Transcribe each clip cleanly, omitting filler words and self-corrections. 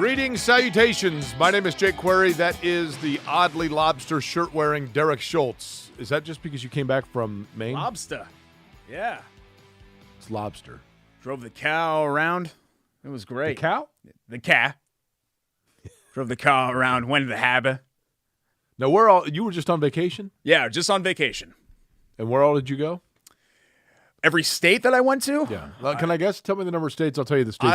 Greetings, salutations. My name is Jake Query. That is the oddly lobster shirt-wearing Derek Schultz. Is that just because you came back from Maine? Lobster. Yeah. It's lobster. Drove the cow around. It was great. The cow? The cow. Drove the cow around, went to the harbor. Now, you were just on vacation? Yeah, just on vacation. And where all did you go? Every state that I went to? Yeah. Can I guess? Tell me the number of states. I'll tell you the states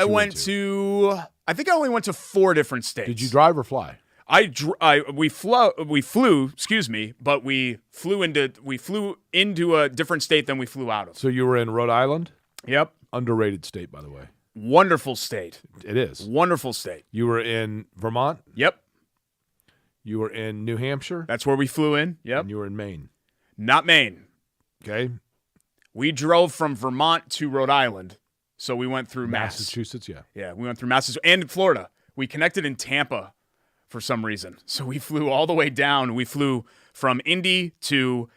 I think I only went to 4 different states. Did you drive or fly? We flew, but we flew into a different state than we flew out of. So you were in Rhode Island? Yep. Underrated state, by the way. Wonderful state. It is. Wonderful state. You were in Vermont? Yep. You were in New Hampshire? That's where we flew in. Yep. And you were in Maine? Not Maine. Okay. We drove from Vermont to Rhode Island, so we went through Massachusetts, yeah. Yeah, we went through Massachusetts and Florida. We connected in Tampa for some reason. So we flew all the way down. We flew from Indy to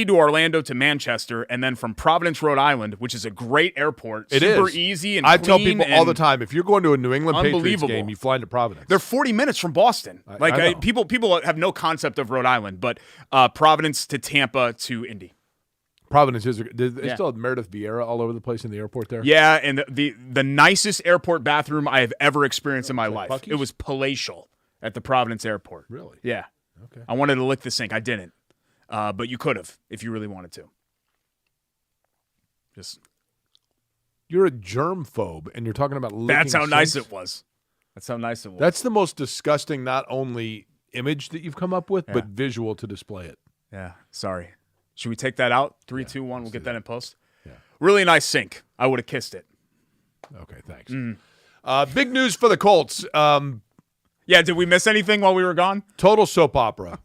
Orlando to Manchester, and then from Providence, Rhode Island, which is a great airport. Super easy and clean. I tell people all the time, if you're going to a New England Patriots game, you fly into Providence. They're 40 minutes from Boston. People have no concept of Rhode Island, but Providence to Tampa to Indy. Providence is. They still have Meredith Vieira all over the place in the airport there. Yeah, and the nicest airport bathroom I have ever experienced in my life. Buc-ee's? It was palatial at the Providence airport. Really? Yeah. Okay. I wanted to lick the sink. I didn't, but you could have if you really wanted to. You're a germphobe, and you're talking about licking That's how sinks? nice it was. That's how nice it was. That's the most disgusting, not only image that you've come up with, but visual to display it. Yeah. Sorry. Should we take that out? 3, 2, 1. We'll get that in post. Yeah. Really nice sink. I would have kissed it. Okay, thanks. Big news for the Colts. Yeah, did we miss anything while we were gone? Total soap opera.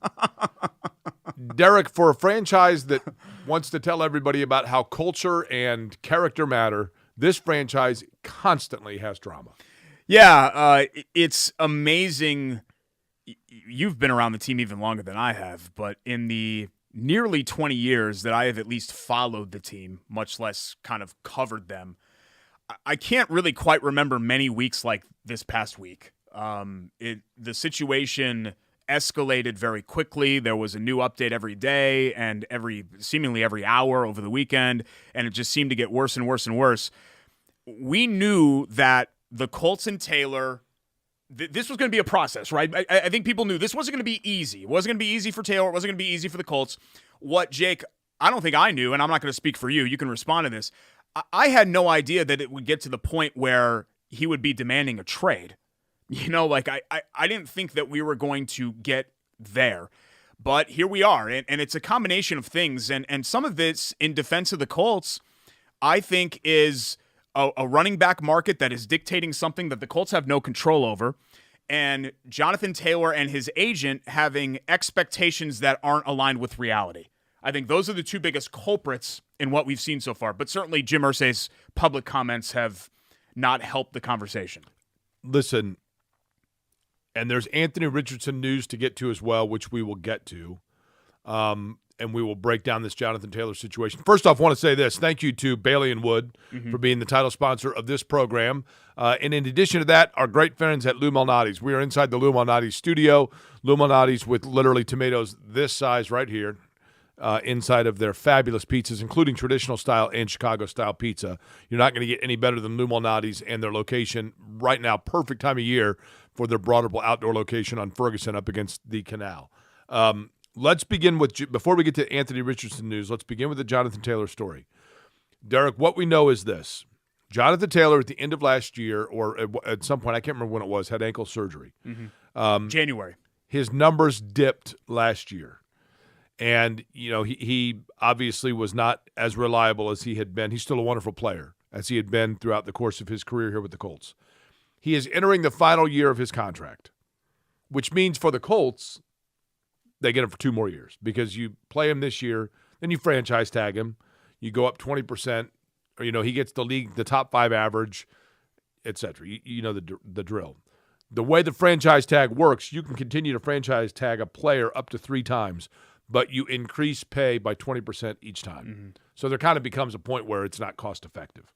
Derek, for a franchise that wants to tell everybody about how culture and character matter, this franchise constantly has drama. Yeah, it's amazing. You've been around the team even longer than I have, but in the nearly 20 years that I have at least followed the team, much less kind of covered them, I can't really quite remember many weeks like this past week. The situation escalated very quickly. There was a new update every day and seemingly every hour over the weekend, and it just seemed to get worse and worse and worse. We knew that the Colts and Taylor, this was going to be a process, right? I think people knew this wasn't going to be easy. It wasn't going to be easy for Taylor. It wasn't going to be easy for the Colts. What, Jake, I don't think I knew, and I'm not going to speak for you. You can respond to this. I had no idea that it would get to the point where he would be demanding a trade. I didn't think that we were going to get there. But here we are, and it's a combination of things. And some of this, in defense of the Colts, I think is a running back market that is dictating something that the Colts have no control over, and Jonathan Taylor and his agent having expectations that aren't aligned with reality. I think those are the two biggest culprits in what we've seen so far. But certainly Jim Irsay's public comments have not helped the conversation. Listen, and there's Anthony Richardson news to get to as well, which we will get to. And we will break down this Jonathan Taylor situation. First off, I want to say this. Thank you to Bailey & Wood for being the title sponsor of this program. And in addition to that, our great friends at Lou Malnati's. We are inside the Lou Malnati's studio. Lou Malnati's with literally tomatoes this size right here inside of their fabulous pizzas, including traditional style and Chicago style pizza. You're not going to get any better than Lou Malnati's and their location right now. Perfect time of year for their Broadable outdoor location on Ferguson up against the canal. Let's begin with, before we get to Anthony Richardson news, let's begin with the Jonathan Taylor story. Derek, what we know is this. Jonathan Taylor at the end of last year, or at some point, I can't remember when it was, had ankle surgery. January. His numbers dipped last year. And, he obviously was not as reliable as he had been. He's still a wonderful player, as he had been throughout the course of his career here with the Colts. He is entering the final year of his contract, which means for the Colts, they get him for 2 more years because you play him this year, then you franchise tag him, you go up 20%, or he gets the top 5 average, etc. You know the drill. The way the franchise tag works, you can continue to franchise tag a player up to 3 times, but you increase pay by 20% each time. So there kind of becomes a point where it's not cost effective.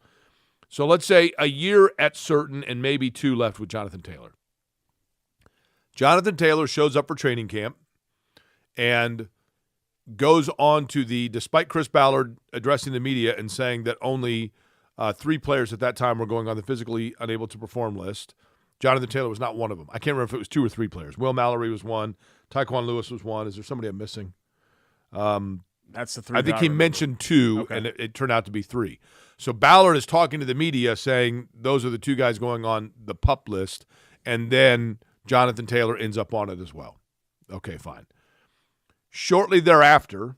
So let's say a year at certain and maybe 2 left with Jonathan Taylor. Jonathan Taylor shows up for training camp and goes on to despite Chris Ballard addressing the media and saying that only 3 players at that time were going on the physically unable to perform list. Jonathan Taylor was not one of them. I can't remember if it was 2 or 3 players. Will Mallory was one. Tyquan Lewis was one. Is there somebody I'm missing? That's the 3. I think he mentioned 2, okay. and it turned out to be 3. So Ballard is talking to the media saying those are the 2 guys going on the PUP list, and then Jonathan Taylor ends up on it as well. Okay, fine. Shortly thereafter,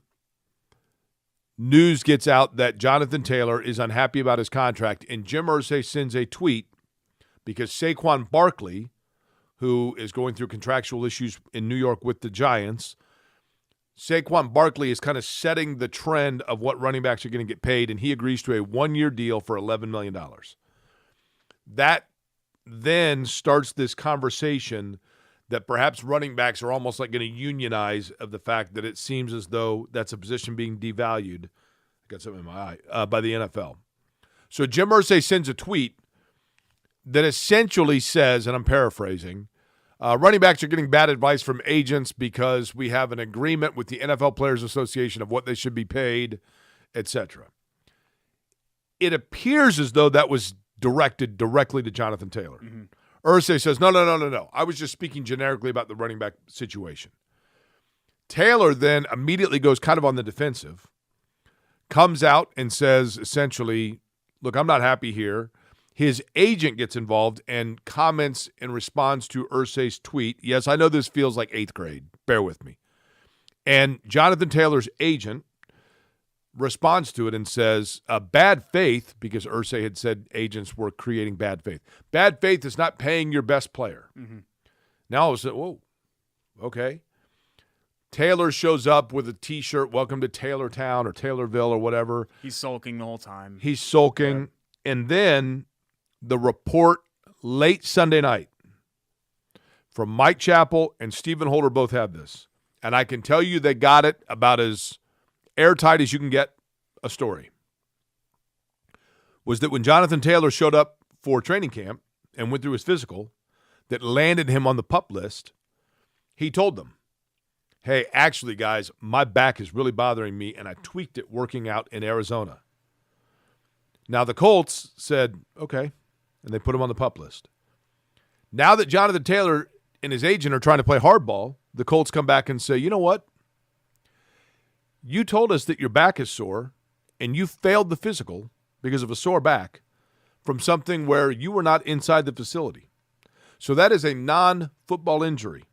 news gets out that Jonathan Taylor is unhappy about his contract, and Jim Irsay sends a tweet because Saquon Barkley, who is going through contractual issues in New York with the Giants, Saquon Barkley is kind of setting the trend of what running backs are going to get paid, and he agrees to a 1-year deal for $11 million. That then starts this conversation that perhaps running backs are almost like going to unionize of the fact that it seems as though that's a position being devalued. I got something in my eye, by the NFL. So Jim Irsay sends a tweet that essentially says, and I'm paraphrasing, running backs are getting bad advice from agents because we have an agreement with the NFL Players Association of what they should be paid, etc. It appears as though that was directed directly to Jonathan Taylor. Mm-hmm. Irsay says, no. I was just speaking generically about the running back situation. Taylor then immediately goes kind of on the defensive, comes out and says essentially, look, I'm not happy here. His agent gets involved and comments in response to Irsay's tweet. Yes, I know this feels like 8th grade. Bear with me. And Jonathan Taylor's agent responds to it and says, bad faith, because Irsay had said agents were creating bad faith. Bad faith is not paying your best player. Mm-hmm. Now I was like, whoa, okay. Taylor shows up with a T-shirt, welcome to Taylortown or Taylorville or whatever. He's sulking the whole time. He's sulking. Yeah. And then the report late Sunday night from Mike Chappell and Stephen Holder both have this. And I can tell you they got it about as airtight as you can get a story. Was that when Jonathan Taylor showed up for training camp and went through his physical that landed him on the PUP list, he told them, hey, actually, guys, my back is really bothering me, and I tweaked it working out in Arizona. Now, the Colts said, okay, and they put him on the PUP list. Now that Jonathan Taylor and his agent are trying to play hardball, the Colts come back and say, you know what? You told us that your back is sore, and you failed the physical because of a sore back from something where you were not inside the facility. So that is a non-football injury.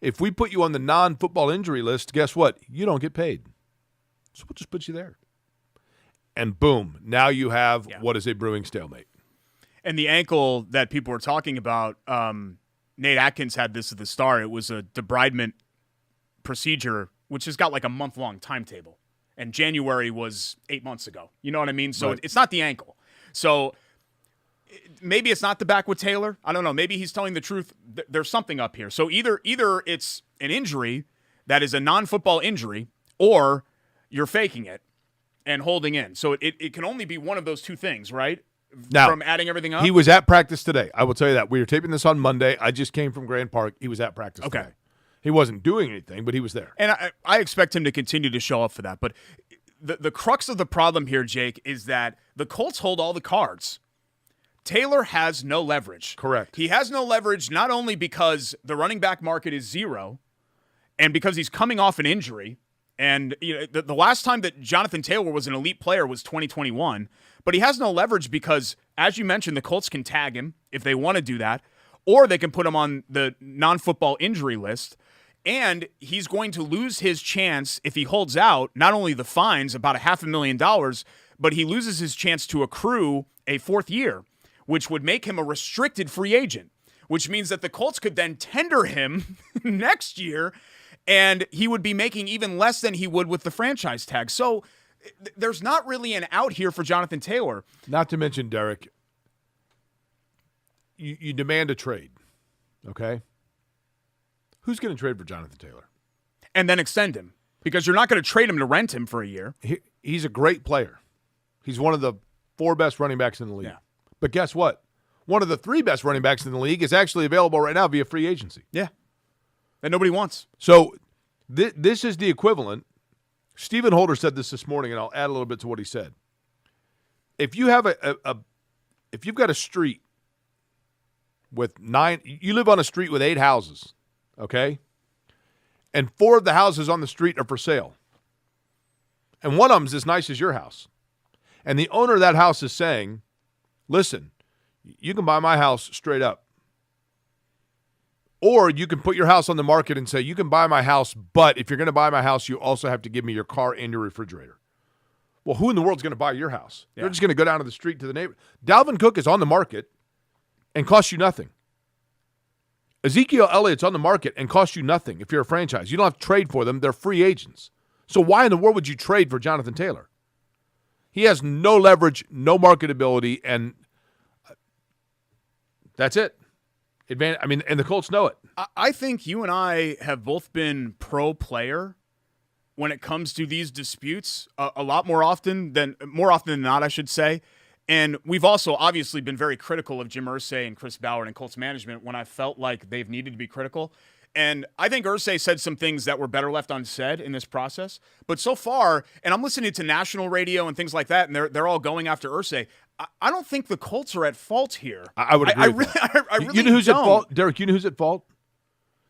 If we put you on the non-football injury list, guess what? You don't get paid. So we'll just put you there. And boom, now you have what is a brewing stalemate. And the ankle that people were talking about, Nate Atkins had this at the start. It was a debridement procedure, which has got like a month-long timetable. And January was 8 months ago. You know what I mean? So right. It's not the ankle. So maybe it's not the back with Taylor. I don't know. Maybe he's telling the truth. There's something up here. So either it's an injury that is a non-football injury, or you're faking it and holding in. So it can only be one of those two things, right? Now, from adding everything up? He was at practice today. I will tell you that. We were taping this on Monday. I just came from Grand Park. He was at practice today. He wasn't doing anything, but he was there. And I expect him to continue to show up for that. But the crux of the problem here, Jake, is that the Colts hold all the cards. Taylor has no leverage. Correct. He has no leverage not only because the running back market is zero and because he's coming off an injury. And you know, the last time that Jonathan Taylor was an elite player was 2021. But he has no leverage because, as you mentioned, the Colts can tag him if they want to do that, or they can put him on the non-football injury list. And he's going to lose his chance if he holds out, not only the fines, about $500,000, but he loses his chance to accrue a 4th year, which would make him a restricted free agent, which means that the Colts could then tender him next year, and he would be making even less than he would with the franchise tag. So there's not really an out here for Jonathan Taylor. Not to mention, Derek, you demand a trade, okay? Who's going to trade for Jonathan Taylor? And then extend him, because you're not going to trade him to rent him for a year. He's a great player. He's one of the 4 best running backs in the league. Yeah. But guess what? One of the 3 best running backs in the league is actually available right now via free agency. Yeah. That nobody wants. So this is the equivalent. Stephen Holder said this morning, and I'll add a little bit to what he said. If you have if you've got a street with 9, you live on a street with 8 houses, okay? And 4 of the houses on the street are for sale. And one of them is as nice as your house. And the owner of that house is saying, listen, you can buy my house straight up. Or you can put your house on the market and say, you can buy my house, but if you're going to buy my house, you also have to give me your car and your refrigerator. Well, who in the world is going to buy your house? Yeah. They're just going to go down to the street to the neighbor. Dalvin Cook is on the market and costs you nothing. Ezekiel Elliott's on the market and costs you nothing if you're a franchise. You don't have to trade for them. They're free agents. So why in the world would you trade for Jonathan Taylor? He has no leverage, no marketability, and that's it. And the Colts know it. I think you and I have both been pro player when it comes to these disputes a lot more often than not, I should say. And we've also obviously been very critical of Jim Irsay and Chris Ballard and Colts management when I felt like they've needed to be critical. And I think Irsay said some things that were better left unsaid in this process. But so far, and I'm listening to national radio and things like that, and they're all going after Irsay. I don't think the Colts are at fault here. I would agree. I really you know who's don't. At fault, Derek? You know who's at fault?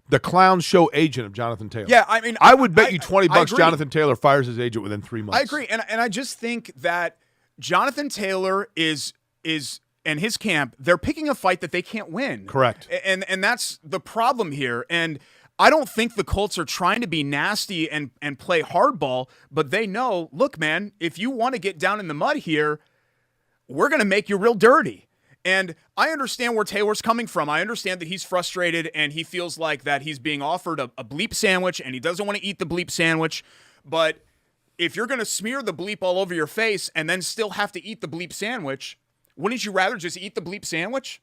The clown show agent of Jonathan Taylor. Yeah, I mean, I would bet you $20 Jonathan Taylor fires his agent within 3 months. I agree, and I just think that Jonathan Taylor is and his camp, they're picking a fight that they can't win. Correct. And that's the problem here. And I don't think the Colts are trying to be nasty and play hardball, but they know, look, man, if you want to get down in the mud here, we're going to make you real dirty. And I understand where Taylor's coming from. I understand that he's frustrated and he feels like that he's being offered a bleep sandwich and he doesn't want to eat the bleep sandwich. But if you're going to smear the bleep all over your face and then still have to eat the bleep sandwich, wouldn't you rather just eat the bleep sandwich?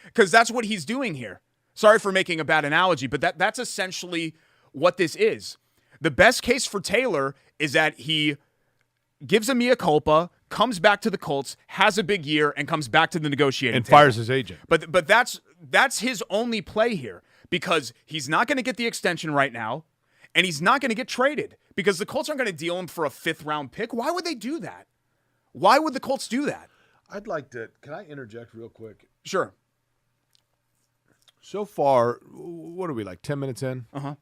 Because that's what he's doing here. Sorry for making a bad analogy, but that's essentially what this is. The best case for Taylor is that he gives a mea culpa, comes back to the Colts, has a big year, and comes back to the negotiating table. Fires his agent. But that's his only play here because he's not going to get the extension right now, and he's not going to get traded because the Colts aren't going to deal him for a 5th-round pick. Why would they do that? Why would the Colts do that? I'd like to – can I interject real quick? Sure. So far, what are we, like 10 minutes in? Uh-huh.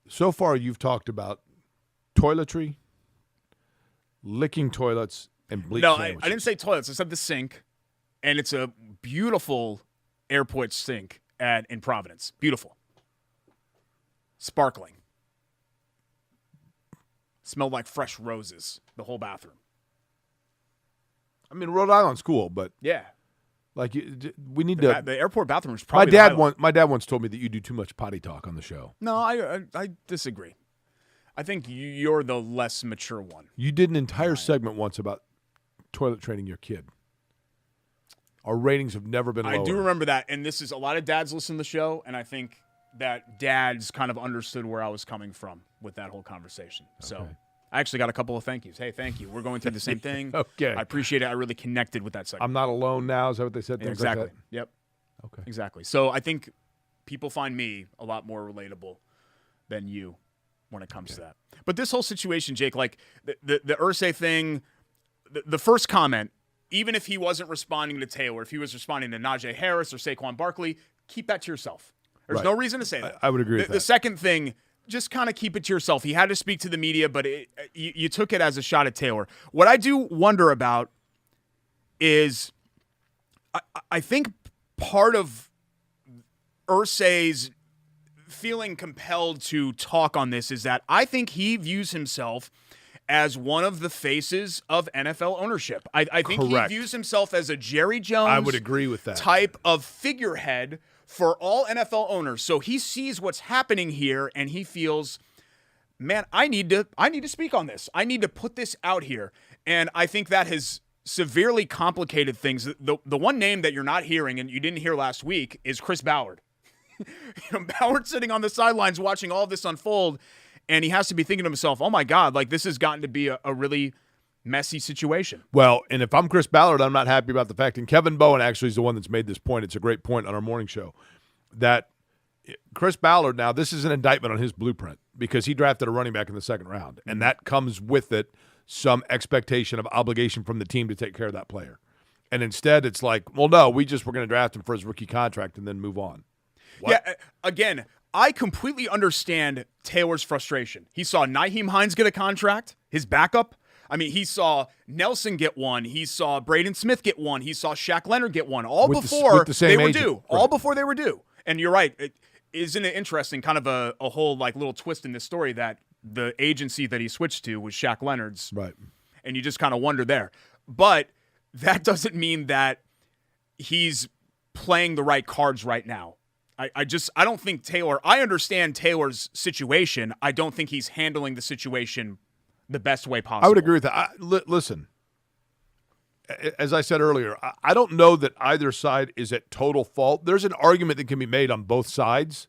So far, you've talked about toiletry, licking toilets, and bleep sandwiches. I didn't say toilets. I said the sink, and it's a beautiful airport sink in Providence. Beautiful. Sparkling. Smelled like fresh roses, the whole bathroom. I mean, Rhode Island's cool, but yeah, like we need to. The airport bathroom is probably my dad once told me that you do too much potty talk on the show. No, I disagree. I think you're the less mature one. You did an entire segment once about toilet training your kid. Our ratings have never been lower. I do remember that, and this is a lot of dads listen to the show, and I think that dads kind of understood where I was coming from with that whole conversation. Okay. So I actually got a couple of thank yous. Hey, thank you. We're going through the same thing. Okay. I appreciate it. I really connected with that segment. I'm not alone now. Is that what they said? Things exactly. Like that? Yep. Okay. Exactly. So I think people find me a lot more relatable than you when it comes to that. But this whole situation, Jake, like the Irsay thing, the first comment, even if he wasn't responding to Taylor, if he was responding to Najee Harris or Saquon Barkley, keep that to yourself. There's no reason to say that. I would agree with that. The second thing, just kind of keep it to yourself. He had to speak to the media, but you took it as a shot at Taylor. What I do wonder about is I think part of Irsay's feeling compelled to talk on this is that I think he views himself as one of the faces of NFL ownership. I think Correct. He views himself as a Jerry Jones I would agree with that. type of figurehead for all NFL owners. So he sees what's happening here and he feels, man, I need to speak on this. I need to put this out here. And I think that has severely complicated things. The one name that you're not hearing and you didn't hear last week is Chris Ballard. Ballard sitting on the sidelines watching all of this unfold, and he has to be thinking to himself, oh my God, like this has gotten to be a really messy situation. Well, and if I'm Chris Ballard, I'm not happy about the fact, and Kevin Bowen actually is the one that's made this point. It's a great point on our morning show, that Chris Ballard, now this is an indictment on his blueprint because he drafted a running back in the second round, and that comes with it some expectation of obligation from the team to take care of that player. And instead it's like, well, no, we're going to draft him for his rookie contract and then move on. What? Yeah, again, I completely understand Taylor's frustration. He saw Nyheim Hines get a contract, his backup. I mean, he saw Nelson get one. He saw Braden Smith get one. He saw Shaq Leonard get one. All before they were due. All before they were due. And you're right. Isn't it interesting, kind of a whole like little twist in this story, that the agency that he switched to was Shaq Leonard's. Right. And you just kind of wonder there. But that doesn't mean that he's playing the right cards right now. I don't think Taylor – I understand Taylor's situation. I don't think he's handling the situation the best way possible. I would agree with that. Listen, as I said earlier, I don't know that either side is at total fault. There's an argument that can be made on both sides,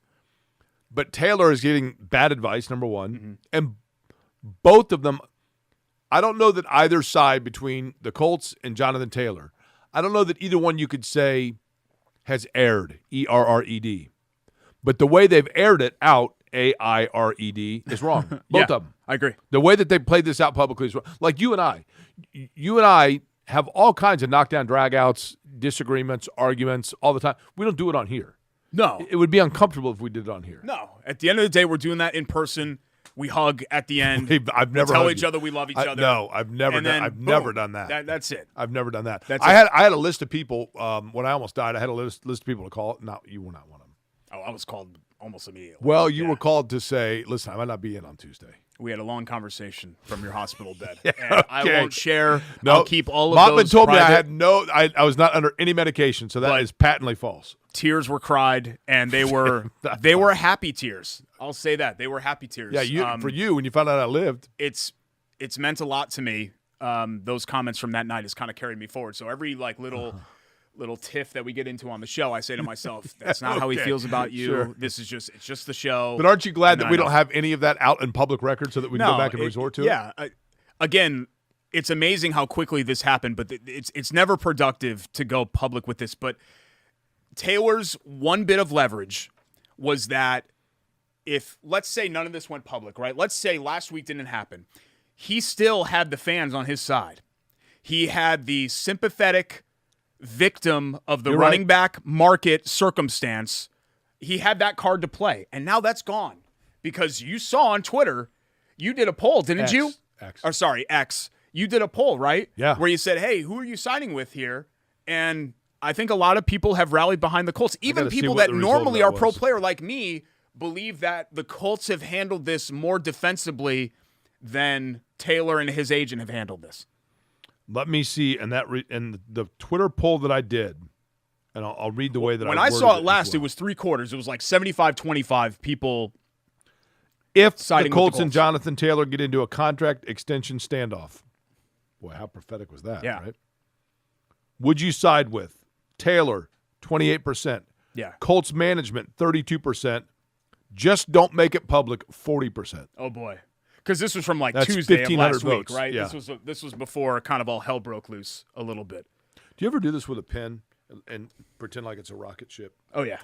but Taylor is getting bad advice, number one, and both of them – I don't know that either side between the Colts and Jonathan Taylor, I don't know that either one you could say has aired, E-R-R-E-D. But the way they've aired it out, A-I-R-E-D, is wrong. Both of them. I agree. The way that they played this out publicly is wrong. Like you and I have all kinds of knockdown dragouts, disagreements, arguments all the time. We don't do it on here. No. It would be uncomfortable if we did it on here. No. At the end of the day, we're doing that in person. We hug at the end. I've never tell each other we love each other. No, I've never done that. That's it. I've never done that. That's I had a list of people when I almost died. I had a list of people to call. No, you were not one of them. Oh, I was called almost immediately. Well, you were called to say, listen, I might not be in on Tuesday. We had a long conversation from your hospital bed. Yeah, and I won't share. No, I'll keep all of Mottman those told private. me I was not under any medication, so that is patently false. Tears were cried, and they were happy tears. I'll say that. They were happy tears. Yeah, for you, when you found out I lived. It's meant a lot to me. Those comments from that night has kind of carried me forward. So every little tiff that we get into on the show, I say to myself, that's not how he feels about you. Sure. It's just the show. But aren't you glad that we don't have any of that out in public record so that we can go back and resort to it? Yeah. Again, it's amazing how quickly this happened, but it's never productive to go public with this. But Taylor's one bit of leverage was that if, let's say, none of this went public, right? Let's say last week didn't happen. He still had the fans on his side. He had the sympathetic victim of the running back market circumstance. He had that card to play, and now that's gone because you saw on Twitter, you did a poll, didn't you? X. You did a poll, right? Yeah. Where you said, hey, who are you signing with here? And I think a lot of people have rallied behind the Colts. Even people that normally are pro player like me believe that the Colts have handled this more defensively than Taylor and his agent have handled this. Let me see, and the Twitter poll that I did, and I'll read the way that when I saw it last, it was 3/4. It was like 75-25 people. If the Colts and Jonathan Taylor get into a contract extension standoff, boy, how prophetic was that? Yeah. Right? Would you side with Taylor? 28%. Yeah. Colts management 32%. Just don't make it public 40%. Oh boy. Because this was from like That's Tuesday of last votes. week, right? Yeah. This was before kind of all hell broke loose a little bit. Do you ever do this with a pen and pretend like it's a rocket ship? Oh yeah,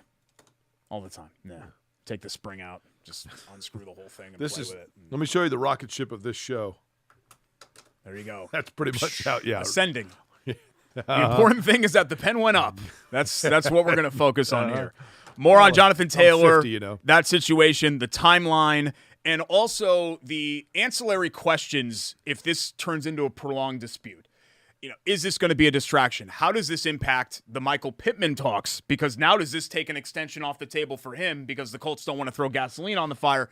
all the time. Yeah, take the spring out, just unscrew the whole thing and play with it. Let me show you the rocket ship of this show. There you go. That's pretty much how. Yeah, ascending. The important thing is that the pen went up. That's what we're going to focus on here. More on Jonathan Taylor, 50, that situation, the timeline, and also the ancillary questions if this turns into a prolonged dispute. Is this going to be a distraction? How does this impact the Michael Pittman talks? Because now does this take an extension off the table for him because the Colts don't want to throw gasoline on the fire?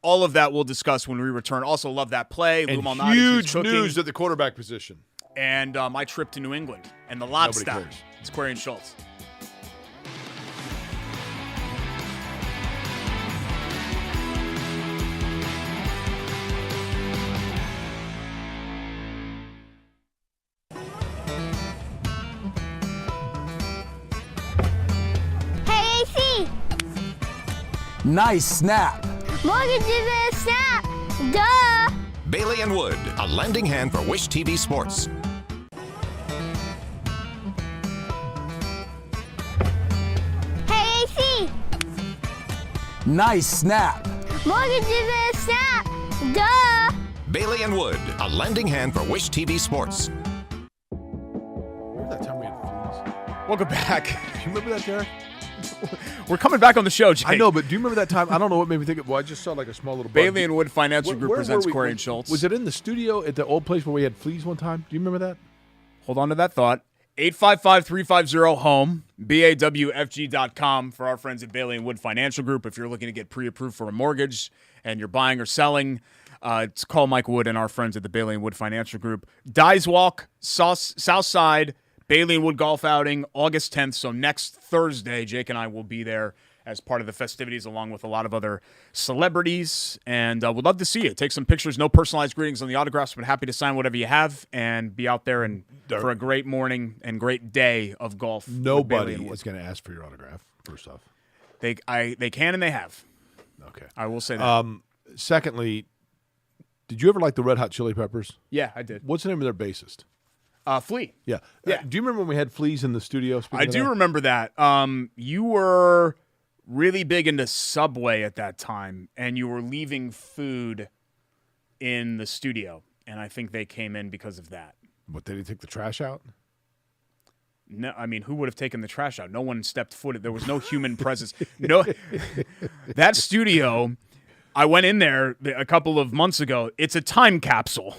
All of that we'll discuss when we return. Also love that play. And Lou Malnati, huge news at the quarterback position. And my trip to New England and the lot Nobody stop. cares. It's Query and Schultz. Nice snap. Mortgage is a snap. Duh. Bailey and Wood, a lending hand for Wish TV Sports. Hey, AC! Nice snap. Mortgage is a snap! Duh! Bailey and Wood, a lending hand for Wish TV Sports. Remember that time we had fleas? Welcome back. Do you remember that, Derek? We're coming back on the show, Jake. I know, but do you remember that time? I don't know what made me think of. Well, I just saw like a small little bug. Bailey and Wood Financial Group Where presents were we? Corey and Schultz. Was it in the studio at the old place where we had fleas one time? Do you remember that? Hold on to that thought. 855-350-HOME, BAWFG.com for our friends at Bailey and Wood Financial Group. If you're looking to get pre-approved for a mortgage and you're buying or selling, it's call Mike Wood and our friends at the Bailey and Wood Financial Group. Dyes Walk, South Side, Bailey and Wood Golf Outing, August 10th. So next Thursday, Jake and I will be there as part of the festivities along with a lot of other celebrities. And we'd love to see you. Take some pictures, no personalized greetings on the autographs, but happy to sign whatever you have and be out there and for a great morning and great day of golf. Nobody is going to ask for your autograph, first off. They can and they have. Okay. I will say that. Secondly, did you ever like the Red Hot Chili Peppers? Yeah, I did. What's the name of their bassist? Flea. Yeah. Yeah. Do you remember when we had fleas in the studio? I do remember that. You were really big into Subway at that time, and you were leaving food in the studio, and I think they came in because of that. What, did he take the trash out? No, I mean, who would have taken the trash out? No one stepped foot. There was no human presence. No, that studio, I went in there a couple of months ago. It's a time capsule.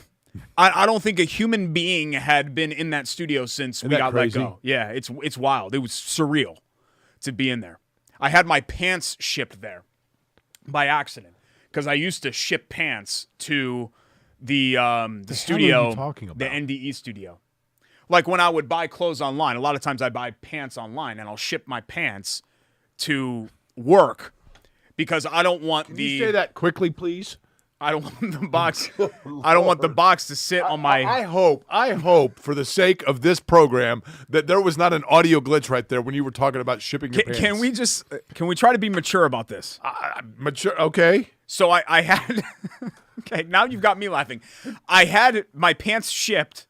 I don't think a human being had been in that studio since we got let go. Yeah, it's wild. It was surreal to be in there. I had my pants shipped there by accident because I used to ship pants to the studio, are you talking about? the NDE studio. Like when I would buy clothes online, a lot of times I buy pants online and I'll ship my pants to work because I don't want Can you say that quickly, please? I don't want the box. I don't want the box to sit on my. I hope, for the sake of this program, that there was not an audio glitch right there when you were talking about shipping your pants. Can we try to be mature about this? Mature, okay. So I had. Okay, now you've got me laughing. I had my pants shipped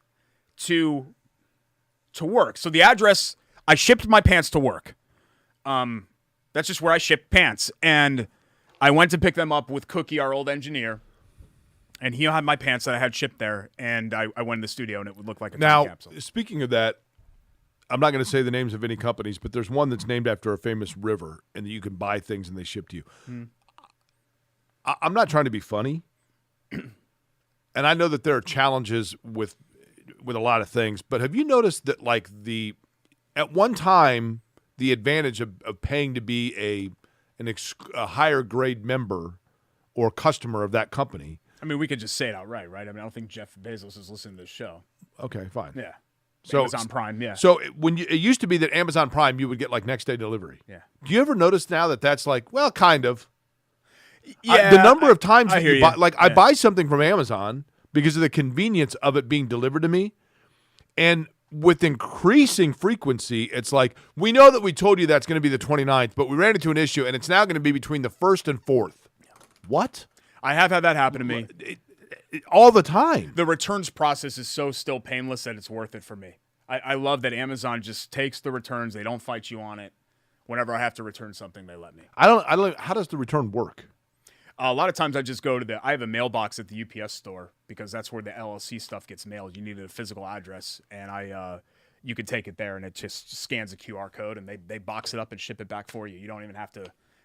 to work. So the address, I shipped my pants to work. That's just where I ship pants, and I went to pick them up with Cookie, our old engineer, and he had my pants that I had shipped there, and I went in the studio, and it would look like a time capsule. Now, speaking of that, I'm not going to say the names of any companies, but there's one that's named after a famous river, and that you can buy things and they ship to you. I'm not trying to be funny, and I know that there are challenges with a lot of things, but have you noticed that, like, at one time, the advantage of paying to be a higher grade member or customer of that company. I mean, we could just say it outright, right? I mean, I don't think Jeff Bezos is listening to this show. Okay, fine. Yeah. So Amazon Prime, yeah. So it used to be that Amazon Prime, you would get like next day delivery. Yeah. Do you ever notice now that that's like, well, kind of? Yeah. The number of times I that hear you buy, you. like, I buy something from Amazon because of the convenience of it being delivered to me, and with increasing frequency, it's like, we know that we told you that's going to be the 29th, but we ran into an issue, and it's now going to be between the 1st and 4th. What? I have had that happen to me. All the time. The returns process is so still painless that it's worth it for me. I love that Amazon just takes the returns. They don't fight you on it. Whenever I have to return something, they let me. I don't. How does the return work? A lot of times I just go to I have a mailbox at the UPS store because that's where the LLC stuff gets mailed. You need a physical address, and you can take it there, and it just scans a QR code, and they box it up and ship it back for you. You don't even have to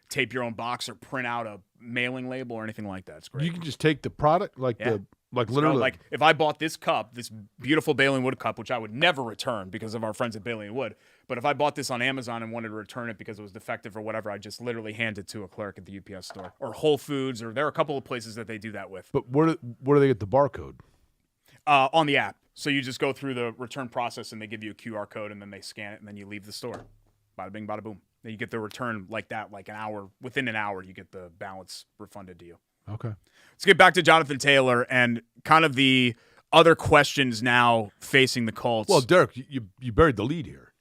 tape your own box or print out a mailing label or anything like that. It's great. You can just take the product, literally. So, like if I bought this cup, this beautiful Bailey and Wood cup, which I would never return because of our friends at Bailey and Wood, but if I bought this on Amazon and wanted to return it because it was defective or whatever, I just literally hand it to a clerk at the UPS store or Whole Foods, or there are a couple of places that they do that with. But where do they get the barcode? On the app. So you just go through the return process and they give you a QR code and then they scan it and then you leave the store. Bada bing, bada boom. Then you get the return like that, like within an hour, you get the balance refunded to you. Okay. Let's get back to Jonathan Taylor and kind of the other questions now facing the Colts. Well, Derek, you buried the lead here.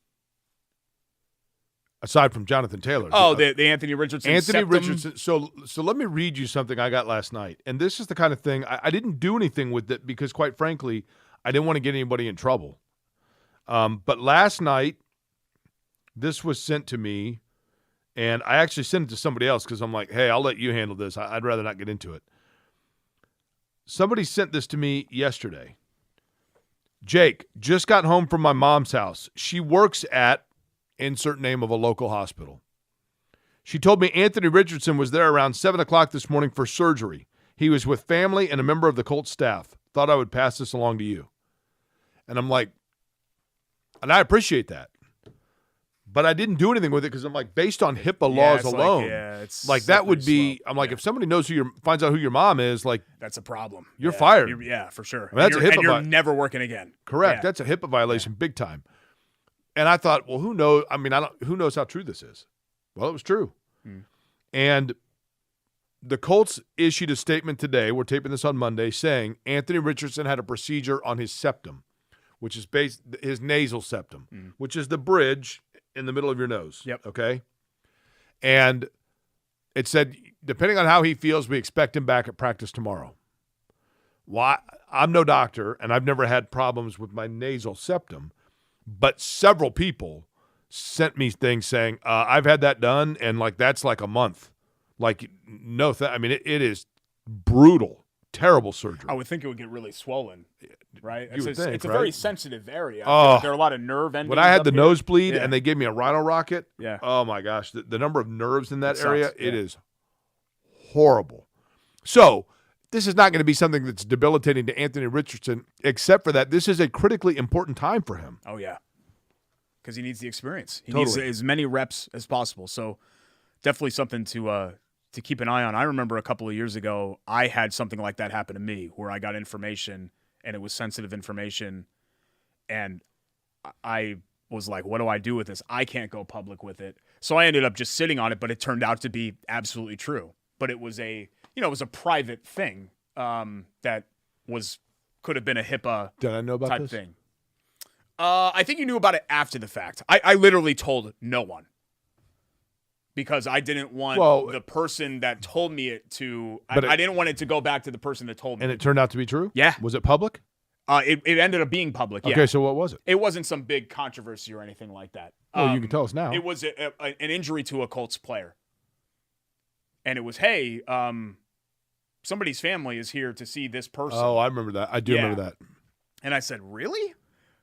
aside from Jonathan Taylor. Oh, the Anthony Richardson. Anthony septum? Richardson. So let me read you something I got last night. And this is the kind of thing, I didn't do anything with it because, quite frankly, I didn't want to get anybody in trouble. But last night, this was sent to me, and I actually sent it to somebody else because I'm like, hey, I'll let you handle this. I'd rather not get into it. Somebody sent this to me yesterday. Jake, just got home from my mom's house. She works at insert name of a local hospital. She told me Anthony Richardson was there around 7 o'clock this morning for surgery. He was with family and a member of the Colts staff. Thought I would pass this along to you. And I'm like, and I appreciate that. But I didn't do anything with it because I'm like, based on HIPAA laws alone, it's like that would be, slow. I'm like, if somebody knows finds out who your mom is, like, that's a problem. You're fired. For sure. I mean, that's a HIPAA and you're never working again. Correct. Yeah. That's a HIPAA violation big time. And I thought, well, who knows? I mean, who knows how true this is? Well, it was true. And the Colts issued a statement today, we're taping this on Monday, saying Anthony Richardson had a procedure on his septum, which is his nasal septum, which is the bridge in the middle of your nose. Yep. Okay? And it said, depending on how he feels, we expect him back at practice tomorrow. Well, I'm no doctor, and I've never had problems with my nasal septum, but several people sent me things saying, I've had that done, and like that's like a month. Like, no, I mean, it is brutal, terrible surgery. I would think it would get really swollen, right? You would think, it's a right? very sensitive area. Oh. There are a lot of nerve endings. When I had the up here. nosebleed Yeah. and they gave me a rhino rocket, Yeah. oh my gosh, the number of nerves in that It area, sucks, it yeah. is horrible. So this is not going to be something that's debilitating to Anthony Richardson, except for that this is a critically important time for him. Oh, yeah. Because he needs the experience. He Totally. needs as many reps as possible. So definitely something to keep an eye on. I remember a couple of years ago, I had something like that happen to me where I got information and it was sensitive information. And I was like, what do I do with this? I can't go public with it. So I ended up just sitting on it, but it turned out to be absolutely true. But it was it was a private thing that could have been a HIPAA Did I know about type this? thing. I think you knew about it after the fact. I literally told no one because I didn't want the person that told me it to. I didn't want it to go back to the person that told me. And it turned out to be true? Yeah. Was it public? It ended up being public. Yeah. Okay, so what was it? It wasn't some big controversy or anything like that. Well, you can tell us now. It was an injury to a Colts player, and it was, hey, somebody's family is here to see this person. Oh, I remember that. I do remember that. And I said, really?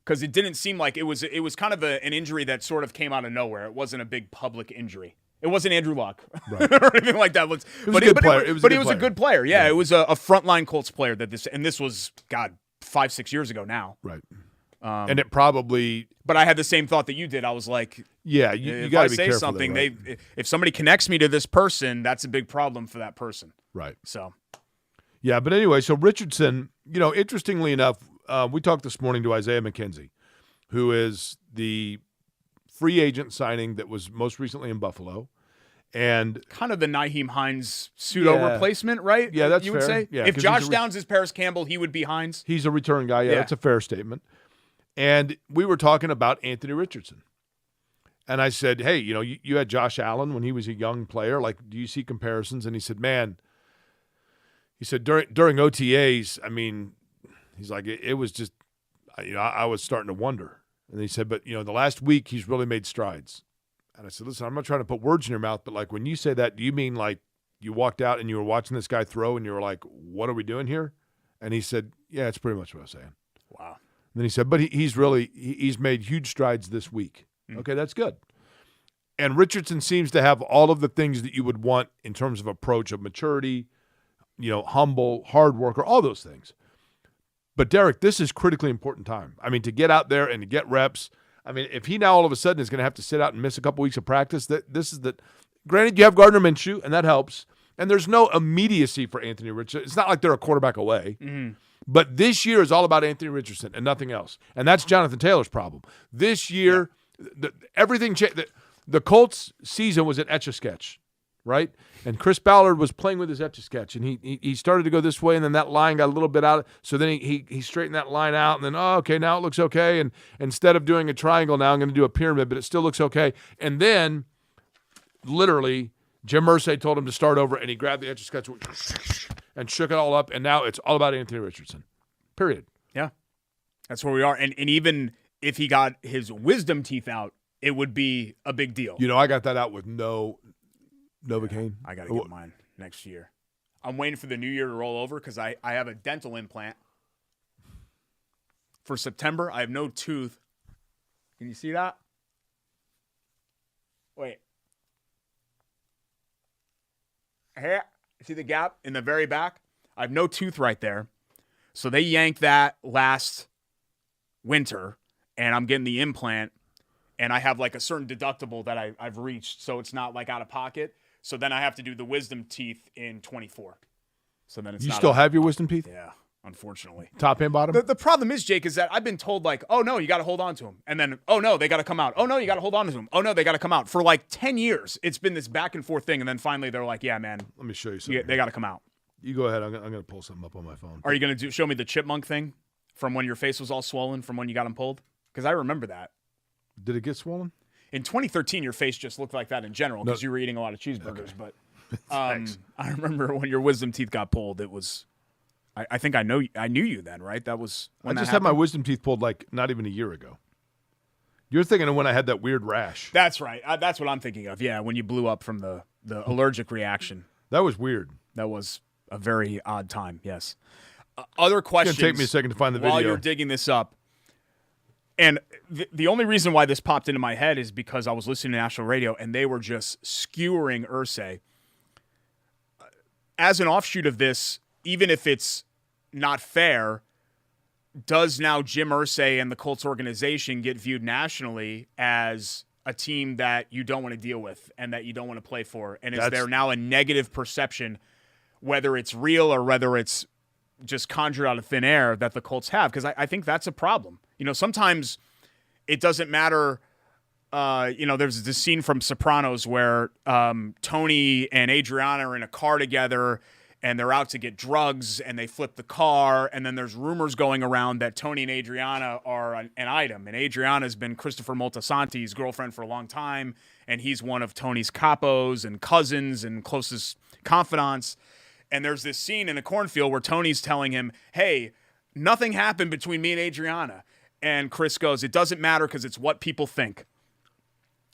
Because it didn't seem like it was kind of an injury that sort of came out of nowhere. It wasn't a big public injury. It wasn't Andrew Luck or anything like that. But he was a good player. Yeah, it was a frontline Colts player this was, God, 5-6 years ago now. Right. And it probably. But I had the same thought that you did. I was like, yeah, you if got I to be say careful. something, there, right? if somebody connects me to this person, that's a big problem for that person. Right. So. Yeah, but anyway, so Richardson, interestingly enough, we talked this morning to Isaiah McKenzie, who is the free agent signing that was most recently in Buffalo. And kind of the Nyheim Hines pseudo replacement, right? Yeah, that's you would fair. say. Yeah, if Josh Downs is Paris Campbell, he would be Hines. He's a return guy. Yeah, that's a fair statement. And we were talking about Anthony Richardson. And I said, hey, you had Josh Allen when he was a young player. Like, do you see comparisons? And he said, man, during OTAs, I mean, he's like, it was just, I was starting to wonder. And he said, but, the last week he's really made strides. And I said, listen, I'm not trying to put words in your mouth, but like when you say that, do you mean like you walked out and you were watching this guy throw and you were like, what are we doing here? And he said, yeah, it's pretty much what I was saying. Wow. And then he said, but he's made huge strides this week. Okay, that's good. And Richardson seems to have all of the things that you would want in terms of approach of maturity, humble, hard worker, all those things. But Derek, this is critically important time. I mean, to get out there and to get reps. I mean, if he now all of a sudden is going to have to sit out and miss a couple weeks of practice, granted you have Gardner Minshew, and that helps. And there's no immediacy for Anthony Richardson. It's not like they're a quarterback away. Mm-hmm. But this year is all about Anthony Richardson and nothing else. And that's Jonathan Taylor's problem. This year, everything changed. The Colts season was an Etch-a-Sketch. right? And Chris Ballard was playing with his Etch-a-Sketch, and he started to go this way, and then that line got a little bit out. So then he straightened that line out, and then, okay, now it looks okay. And instead of doing a triangle, now I'm going to do a pyramid, but it still looks okay. And then, literally, Jim Irsay told him to start over, and he grabbed the Etch-a-Sketch and shook it all up, and now it's all about Anthony Richardson, period. Yeah, that's where we are. And even if he got his wisdom teeth out, it would be a big deal. I got that out with no Novocaine. I got to get mine next year. I'm waiting for the new year to roll over because I have a dental implant. For September, I have no tooth. Can you see that? Wait. Here, see the gap in the very back? I have no tooth right there. So they yanked that last winter, and I'm getting the implant, and I have like a certain deductible that I've reached, so it's not like out of pocket. So then I have to do the wisdom teeth in 24. So then it's You not still have your wisdom teeth? Yeah, unfortunately. Top and bottom? The problem is, Jake, is that I've been told like, oh no, you got to hold on to them. And then, oh no, they got to come out. Oh no, you got to hold on to them. Oh no, they got to come out. For like 10 years, it's been this back and forth thing. And then finally they're like, yeah, man, Let me show you something. they got to come out. You go ahead. I'm going to pull something up on my phone. Are you going to show me the chipmunk thing from when your face was all swollen from when you got them pulled? Because I remember that. Did it get swollen? In 2013, your face just looked like that in general because you were eating a lot of cheeseburgers. Okay. But I remember when your wisdom teeth got pulled, it was I think I knew you then, right? That was when I just had my wisdom teeth pulled like not even a year ago. You're thinking of when I had that weird rash. That's right. That's what I'm thinking of. Yeah, when you blew up from the allergic reaction. That was weird. That was a very odd time, yes. Other questions. It's going to take me a second to find the video. While you're digging this up. And the only reason why this popped into my head is because I was listening to national radio, and they were just skewering Irsay. As an offshoot of this, even if it's not fair, does now Jim Irsay and the Colts organization get viewed nationally as a team that you don't want to deal with and that you don't want to play for? And is there now a negative perception, whether it's real or whether it's just conjured out of thin air, that the Colts have? Because I think that's a problem. Sometimes it doesn't matter. There's this scene from Sopranos where Tony and Adriana are in a car together and they're out to get drugs and they flip the car. And then there's rumors going around that Tony and Adriana are an item. And Adriana's been Christopher Moltisanti's girlfriend for a long time. And he's one of Tony's capos and cousins and closest confidants. And there's this scene in a cornfield where Tony's telling him, hey, nothing happened between me and Adriana. And Chris goes, it doesn't matter because it's what people think.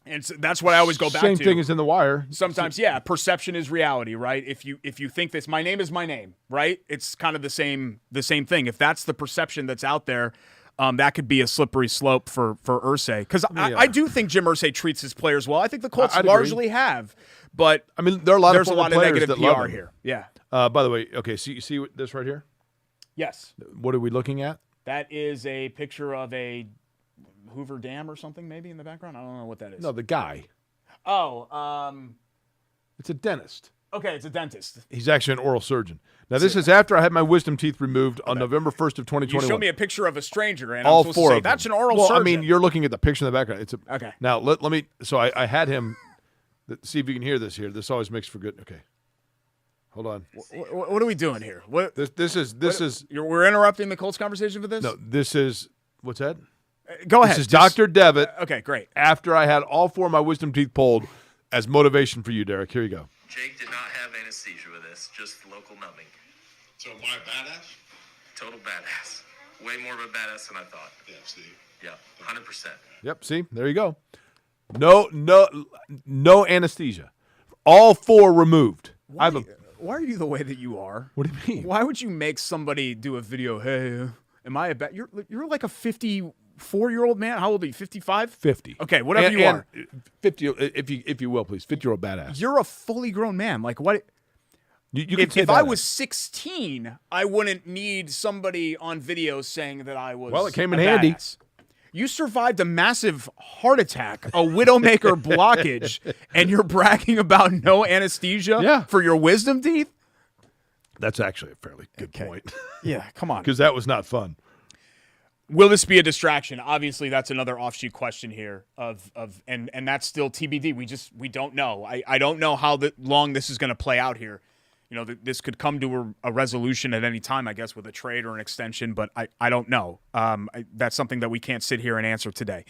And so that's what I always go back to. Same thing as in The Wire. Sometimes, yeah, perception is reality, right? If you think this, my name is my name, right? It's kind of the same thing. If that's the perception that's out there, that could be a slippery slope for Irsay. Because I do think Jim Irsay treats his players well. I think the Colts largely have. But I mean, there are a lot there's of a lot of players negative that love PR him. here. Yeah. By the way, okay, so you see this right here? Yes. What are we looking at? That is a picture of a Hoover Dam or something maybe in the background. I don't know what that is. No, the guy. Oh, it's a dentist. Okay, it's a dentist. He's actually an oral surgeon. Now, this is after I had my wisdom teeth removed on November 1st of 2021. You showed me a picture of a stranger, and all I'm supposed four to say, of them. that's an oral surgeon. I mean, you're looking at the picture in the background. Okay. Now, let me. So I had him. See if you can hear this here. This always makes for good. Okay. Hold on. What are we doing here? This is. We're interrupting the Colts conversation for this? No, this is. What's that? Go ahead. This is Dr. Devitt. Okay, great. After I had all four of my wisdom teeth pulled as motivation for you, Derek. Here you go. Jake did not have anesthesia with this, just local numbing. So am I a badass? Total badass. Way more of a badass than I thought. Yeah, Steve. Yeah, 100%. Yep, see? There you go. No anesthesia. All four removed. Why are you the way that you are? What do you mean? Why would you make somebody do a video, hey, am I a bad... You're like a 54-year-old man. How old are you, 55? 50. Okay, whatever you are. 50, if you will, please. 50-year-old badass. You're a fully grown man. Like, what... If I was 16, I wouldn't need somebody on video saying that I was. Well, it came in handy. Badass. You survived a massive heart attack, a widowmaker blockage, and you're bragging about no anesthesia for your wisdom teeth? That's actually a fairly good point. Yeah, come on. Because that was not fun. Will this be a distraction? Obviously, that's another offshoot question here and that's still TBD. We don't know. I don't know how long this is going to play out here. This could come to a resolution at any time, I guess, with a trade or an extension, but I don't know. That's something that we can't sit here and answer today.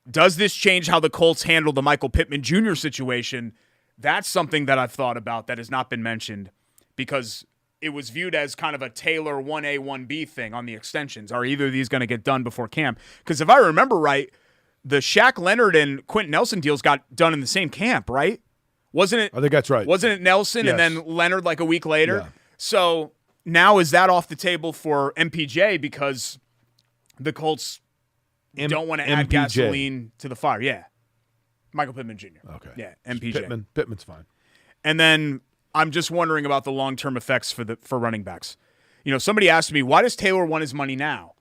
Does this change how the Colts handle the Michael Pittman Jr. situation? That's something that I've thought about that has not been mentioned because it was viewed as kind of a Taylor 1A, 1B thing on the extensions. Are either of these going to get done before camp? Because if I remember right, the Shaq Leonard and Quentin Nelson deals got done in the same camp, right? Wasn't it? I think that's right. Wasn't it Nelson Yes. and then Leonard like a week later? Yeah. So now is that off the table for MPJ because the Colts don't want to add MPJ. gasoline to the fire? Yeah. Michael Pittman Jr. Okay. Yeah, MPJ. Pittman's fine. And then I'm just wondering about the long-term effects for running backs. Somebody asked me, why does Taylor want his money now?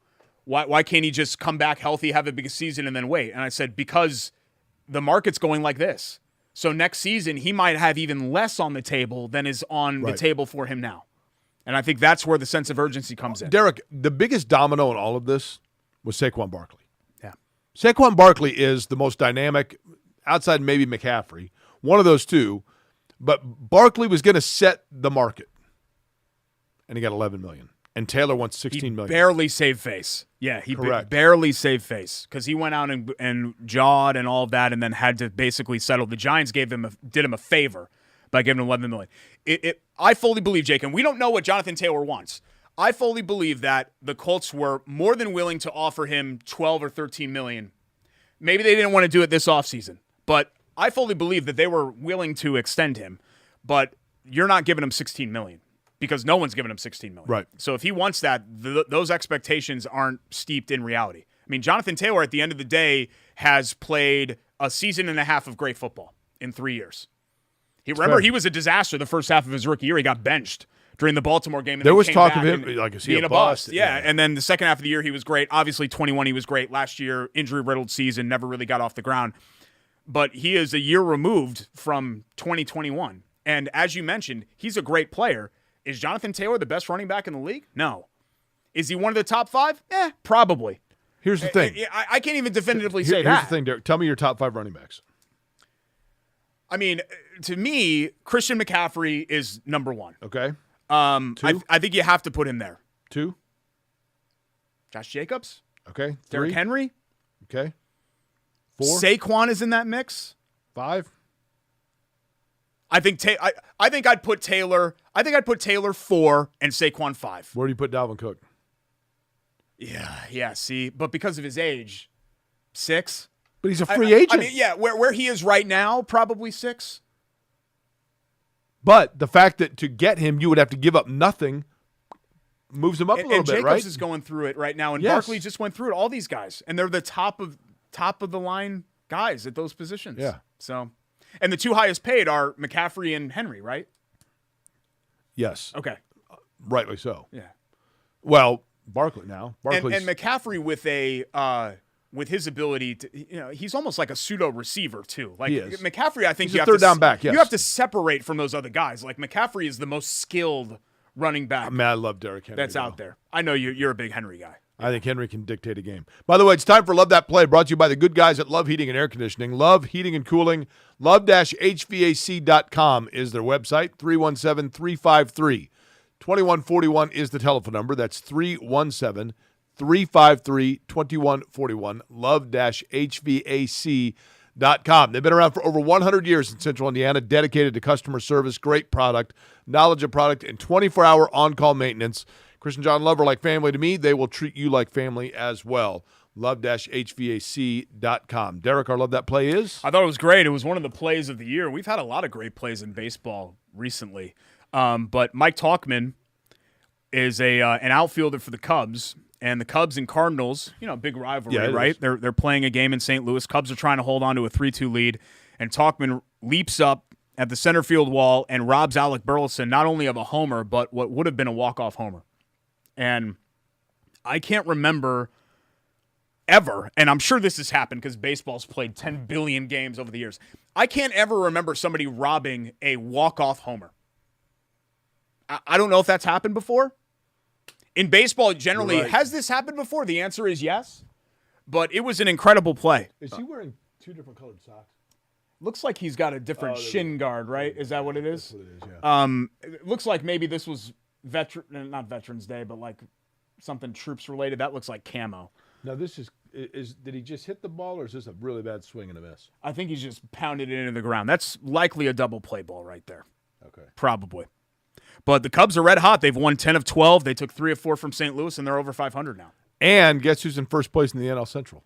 Why can't he just come back healthy, have a big season, and then wait? And I said, because the market's going like this. So next season, he might have even less on the table than is on the table for him now. And I think that's where the sense of urgency comes in. Derek, the biggest domino in all of this was Saquon Barkley. Yeah. Saquon Barkley is the most dynamic, outside maybe McCaffrey, one of those two. But Barkley was going to set the market, and he got $11 million. And Taylor wants $16 million. Barely saved face. Yeah, he Correct. barely saved face because he went out and jawed and all of that, and then had to basically settle. The Giants did him a favor by giving him $11 million. I fully believe, Jake, and we don't know what Jonathan Taylor wants. I fully believe that the Colts were more than willing to offer him $12 or $13 million. Maybe they didn't want to do it this offseason, but I fully believe that they were willing to extend him, but you're not giving him $16 million because no one's giving him $16 million. Right. So if he wants that, those expectations aren't steeped in reality. I mean, Jonathan Taylor, at the end of the day, has played a season and a half of great football in 3 years. He was a disaster the first half of his rookie year. He got benched during the Baltimore game. And There then was came talk back of him, and like, is he being a bust? Yeah, and then the second half of the year, he was great. Obviously, 21, he was great. Last year, injury-riddled season, never really got off the ground. But he is a year removed from 2021. And as you mentioned, he's a great player. Is Jonathan Taylor the best running back in the league? No. Is he one of the top 5? Probably. Here's the thing. I can't even definitively say Here's that. the thing, Derek. Tell me your top 5 running backs. I mean, to me, Christian McCaffrey is number 1. Okay. 2? I think you have to put him there. 2? Josh Jacobs? Okay. 3? Derrick Henry? Okay. 4? Saquon is in that mix. 5? I think I'd put Taylor 4 and Saquon 5. Where do you put Dalvin Cook? Yeah. See, but because of his age, 6. But he's a free agent. I mean, yeah, where he is right now, probably 6. But the fact that to get him, you would have to give up nothing moves him up a little and bit, Jacobs right? is going through it right now, and Yes. Barkley just went through it. All these guys, and they're the top of the line guys at those positions. Yeah. So, and the 2 highest paid are McCaffrey and Henry, right? Yes. Okay. Rightly so. Yeah. Well, Barkley now. And Barkley's McCaffrey with his ability to, he's almost like a pseudo receiver too. Like He is. McCaffrey, I think He's you a have third to down back, yes. You have to separate from those other guys. Like McCaffrey is the most skilled running back I mean, I love Derrick Henry. that's out there. I know you're a big Henry guy. I think Henry can dictate a game. By the way, it's time for Love That Play, brought to you by the good guys at Love Heating and Air Conditioning. Love Heating and Cooling. Love-HVAC.com is their website. 317-353-2141 is the telephone number. That's 317-353-2141. Love-HVAC.com. They've been around for over 100 years in Central Indiana, dedicated to customer service, great product, knowledge of product, and 24-hour on-call maintenance. Chris and John Love are like family to me. They will treat you like family as well. Love-HVAC.com. Derek, our Love That Play is? I thought it was great. It was one of the plays of the year. We've had a lot of great plays in baseball recently. But Mike Tauchman is an outfielder for the Cubs. And the Cubs and Cardinals, big rivalry, Yeah, right? is. They're playing a game in St. Louis. Cubs are trying to hold on to a 3-2 lead. And Tauchman leaps up at the center field wall and robs Alec Burleson not only of a homer, but what would have been a walk-off homer. And I can't remember ever, and I'm sure this has happened because baseball's played 10 billion games over the years. I can't ever remember somebody robbing a walk-off homer. I don't know if that's happened before. In baseball, generally, You're right. has this happened before? The answer is yes. But it was an incredible play. Is he wearing 2 different colored socks? Looks like he's got a different shin guard, right? Is that what it is? That's what it is, yeah. It looks like maybe this was not Veterans Day, but like something troops related. That looks like camo. Now, this is did he just hit the ball, or is this a really bad swing and a miss? I think he's just pounded it into the ground. That's likely a double play ball right there. Okay. Probably. But the Cubs are red hot. They've won 10 of 12. They took 3 of 4 from St. Louis, and they're over 500 now. And guess who's in first place in the NL Central?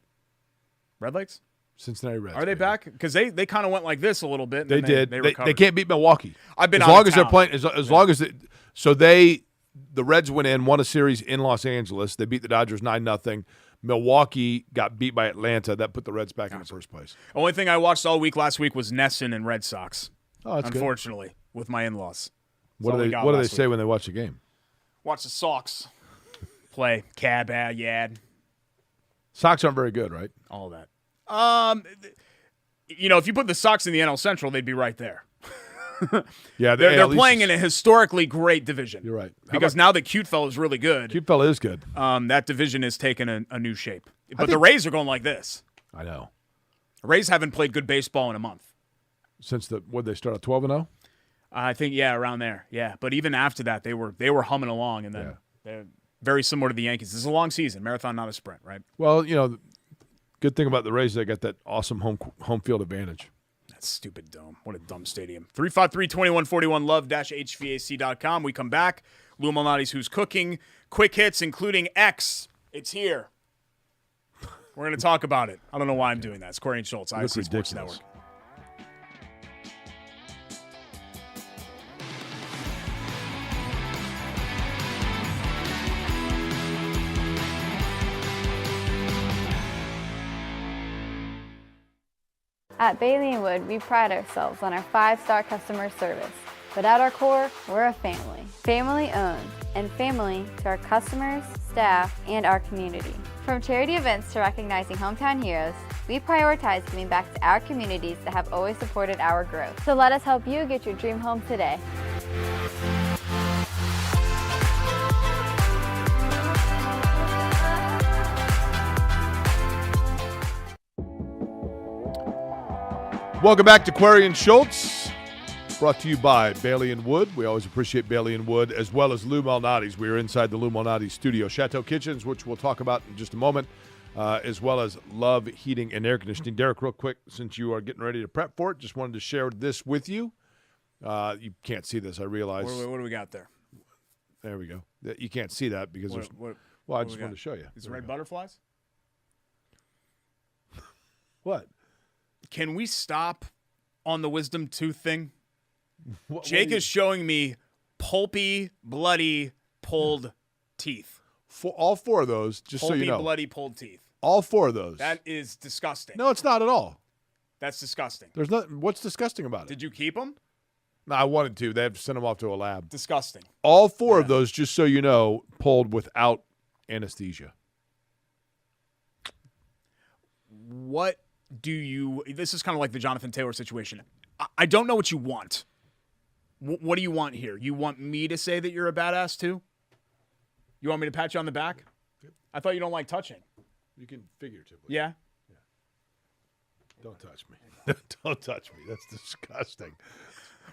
Redlegs? Cincinnati Reds. Are they baby. back? Because they kind of went like this a little bit. And They then did. They They recovered. can't beat Milwaukee. I've been as out long of as they're town. playing. As long as the Reds went in, won a series in Los Angeles. They beat the Dodgers 9-0. Milwaukee got beat by Atlanta. That put the Reds back in the first place. Only thing I watched all week last week was Nesson and Red Sox. Oh, that's good. Unfortunately, with my in-laws. What do they say when they watch the game? Watch the Sox play. Cab, Yad. Sox aren't very good, right? All that. If you put the Sox in the NL Central, they'd be right there. Yeah, They're playing in a historically great division. You're right. Because now that Cute Fella is really good, Cute fella is good. that division has taken a new shape. But the Rays are going like this. I know. The Rays haven't played good baseball in a month. Since they start at 12-0? I think, around there. Yeah, but even after that, they were humming along, and then they're very similar to the Yankees. This is a long season, marathon, not a sprint, right? Well, the good thing about the Rays, they got that awesome home field advantage. That stupid dome. What a dumb stadium. 353-2141, love-hvac.com. We come back. Lou Malnati's Who's Cooking. Quick hits, including X. It's here. We're going to talk about it. I don't know why I'm doing that. It's Corey and Schultz, ISC Sports Network. At Bailey & Wood, we pride ourselves on our 5-star customer service. But at our core, we're a family. Family owned, and family to our customers, staff, and our community. From charity events to recognizing hometown heroes, we prioritize giving back to our communities that have always supported our growth. So let us help you get your dream home today. Welcome back to Query and Schultz, brought to you by Bailey & Wood. We always appreciate Bailey & Wood, as well as Lou Malnati's. We are inside the Lou Malnati's studio. Chateau Kitchens, which we'll talk about in just a moment, as well as Love Heating and Air Conditioning. Derek, real quick, since you are getting ready to prep for it, just wanted to share this with you. You can't see this, I realize. What do we got there? There we go. You can't see that because there's – well, I just wanted to show you. Is it red butterflies? What? Can we stop on the wisdom tooth thing? Jake is showing me pulpy, bloody, pulled teeth. All 4 of those, just Pulpy, so you know. bloody, pulled teeth. All 4 of those. That is disgusting. No, it's not at all. That's disgusting. There's nothing. What's disgusting about it? Did you keep them? No, I wanted to. They had to send them off to a lab. Disgusting. All 4 of those, just so you know, pulled without anesthesia. What do you – this is kind of like the Jonathan Taylor situation. I don't know what you want. What do you want here? You want me to say that you're a badass too? You want me to pat you on the back? I thought you don't like touching. You can figuratively. Yeah? Don't touch me. Don't touch me. That's disgusting.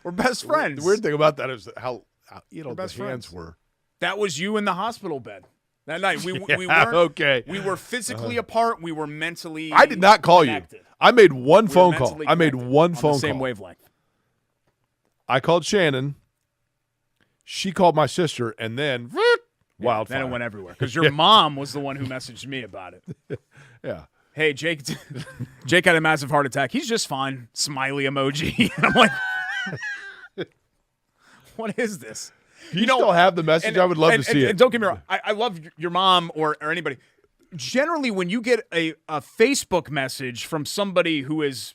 We're best friends. The weird thing about that is how the best hands friends. were. That was you in the hospital bed. That night, we weren't okay. We were physically apart. We were mentally. I did not call connected. you. I made one We were phone call. mentally I made connected one on phone the same call. wavelength. I called Shannon. She called my sister, and then wildfire. Then it went everywhere because your mom was the one who messaged me about it. Yeah. Hey, Jake had a massive heart attack. He's just fine. Smiley emoji. And I'm like, what is this? You still have the message? I would love to see it. And don't get me wrong. I love your mom or anybody. Generally, when you get a Facebook message from somebody who is,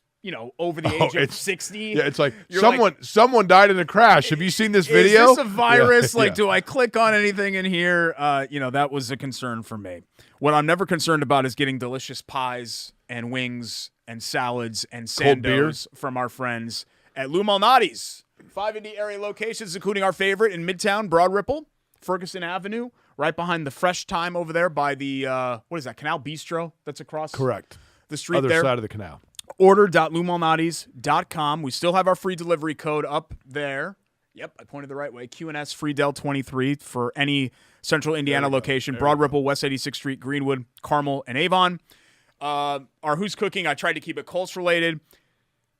over the age of 60. Yeah, it's like you're someone died in a crash. Have you seen this video? Is this a virus? Yeah. Do I click on anything in here? That was a concern for me. What I'm never concerned about is getting delicious pies and wings and salads and Cold beer. sandos from our friends at Lou Malnati's. 5 indie area locations, including our favorite in Midtown, Broad Ripple, Ferguson Avenue, right behind the Fresh Time over there by the, what is that, Canal Bistro that's across Correct. the street Other there. side of the canal. Order.lumalnatis.com. We still have our free delivery code up there. Yep, I pointed the right way. QNS Freedel 23 for any Central Indiana location. Broad Ripple, West 86th Street, Greenwood, Carmel, and Avon. Our Who's Cooking, I tried to keep it Colts related.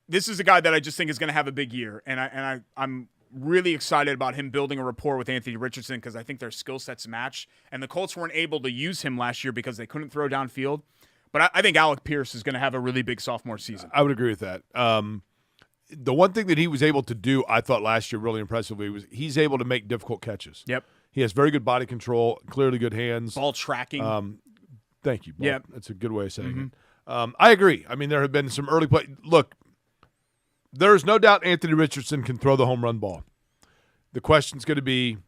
This is a guy that I just think is going to have a big year, and I'm really excited about him building a rapport with Anthony Richardson because I think their skill sets match. And the Colts weren't able to use him last year because they couldn't throw downfield. But I think Alec Pierce is going to have a really big sophomore season. I would agree with that. The one thing that he was able to do, I thought last year really impressively, was he's able to make difficult catches. Yep. He has very good body control, clearly good hands. Ball tracking. Thank you. Yep. That's a good way of saying it. I agree. I mean, there have been some early play. Look, there's no doubt Anthony Richardson can throw the home run ball. The question's going to be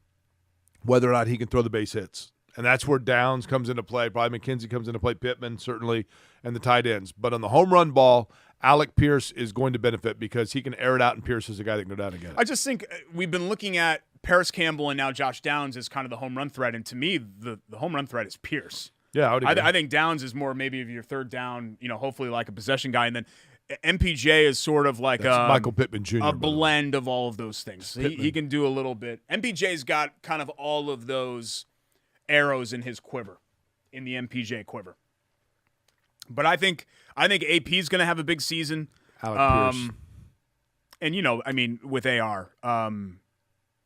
whether or not he can throw the base hits. And that's where Downs comes into play. Probably McKenzie comes into play, Pittman certainly, and the tight ends. But on the home run ball, Alec Pierce is going to benefit because he can air it out, and Pierce is a guy that can go down and get it. I just think we've been looking at Paris Campbell and now Josh Downs as kind of the home run threat. And to me, the home run threat is Pierce. Yeah, I would agree. I think Downs is more maybe of your third down, hopefully like a possession guy. And then MPJ is sort of like Michael Pittman Jr. A blend of all of those things. He can do a little bit. MPJ's got kind of all of those arrows in his quiver, in the MPJ quiver. But I think AP is going to have a big season. Alec Pierce. And, with AR, going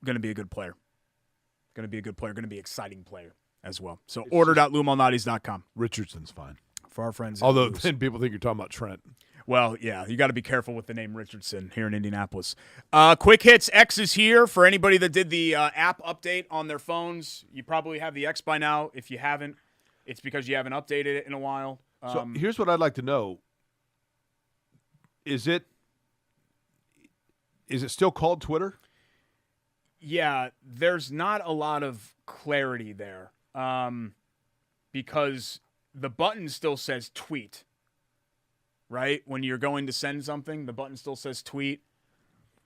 to be a good player. Going to be a good player. Going to be an exciting player as well. So order.lumalnatis.com. Richardson's fine. For our friends. Although then people think you're talking about Trent. Well, yeah, you got to be careful with the name Richardson here in Indianapolis. Quick Hits X is here for anybody that did the app update on their phones. You probably have the X by now. If you haven't, it's because you haven't updated it in a while. So here's what I'd like to know. Is it still called Twitter? Yeah, there's not a lot of clarity there because the button still says tweet. Right? When you're going to send something, the button still says tweet.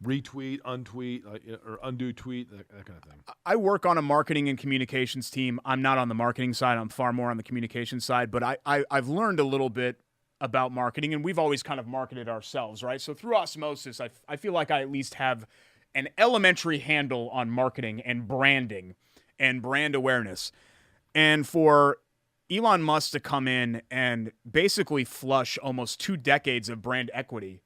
Retweet, untweet, or undo tweet, that kind of thing. I work on a marketing and communications team. I'm not on the marketing side. I'm far more on the communication side. But I've learned a little bit about marketing, and we've always kind of marketed ourselves, right? So through osmosis, I feel like I at least have an elementary handle on marketing and branding and brand awareness. And for Elon Musk to come in and basically flush almost 2 decades of brand equity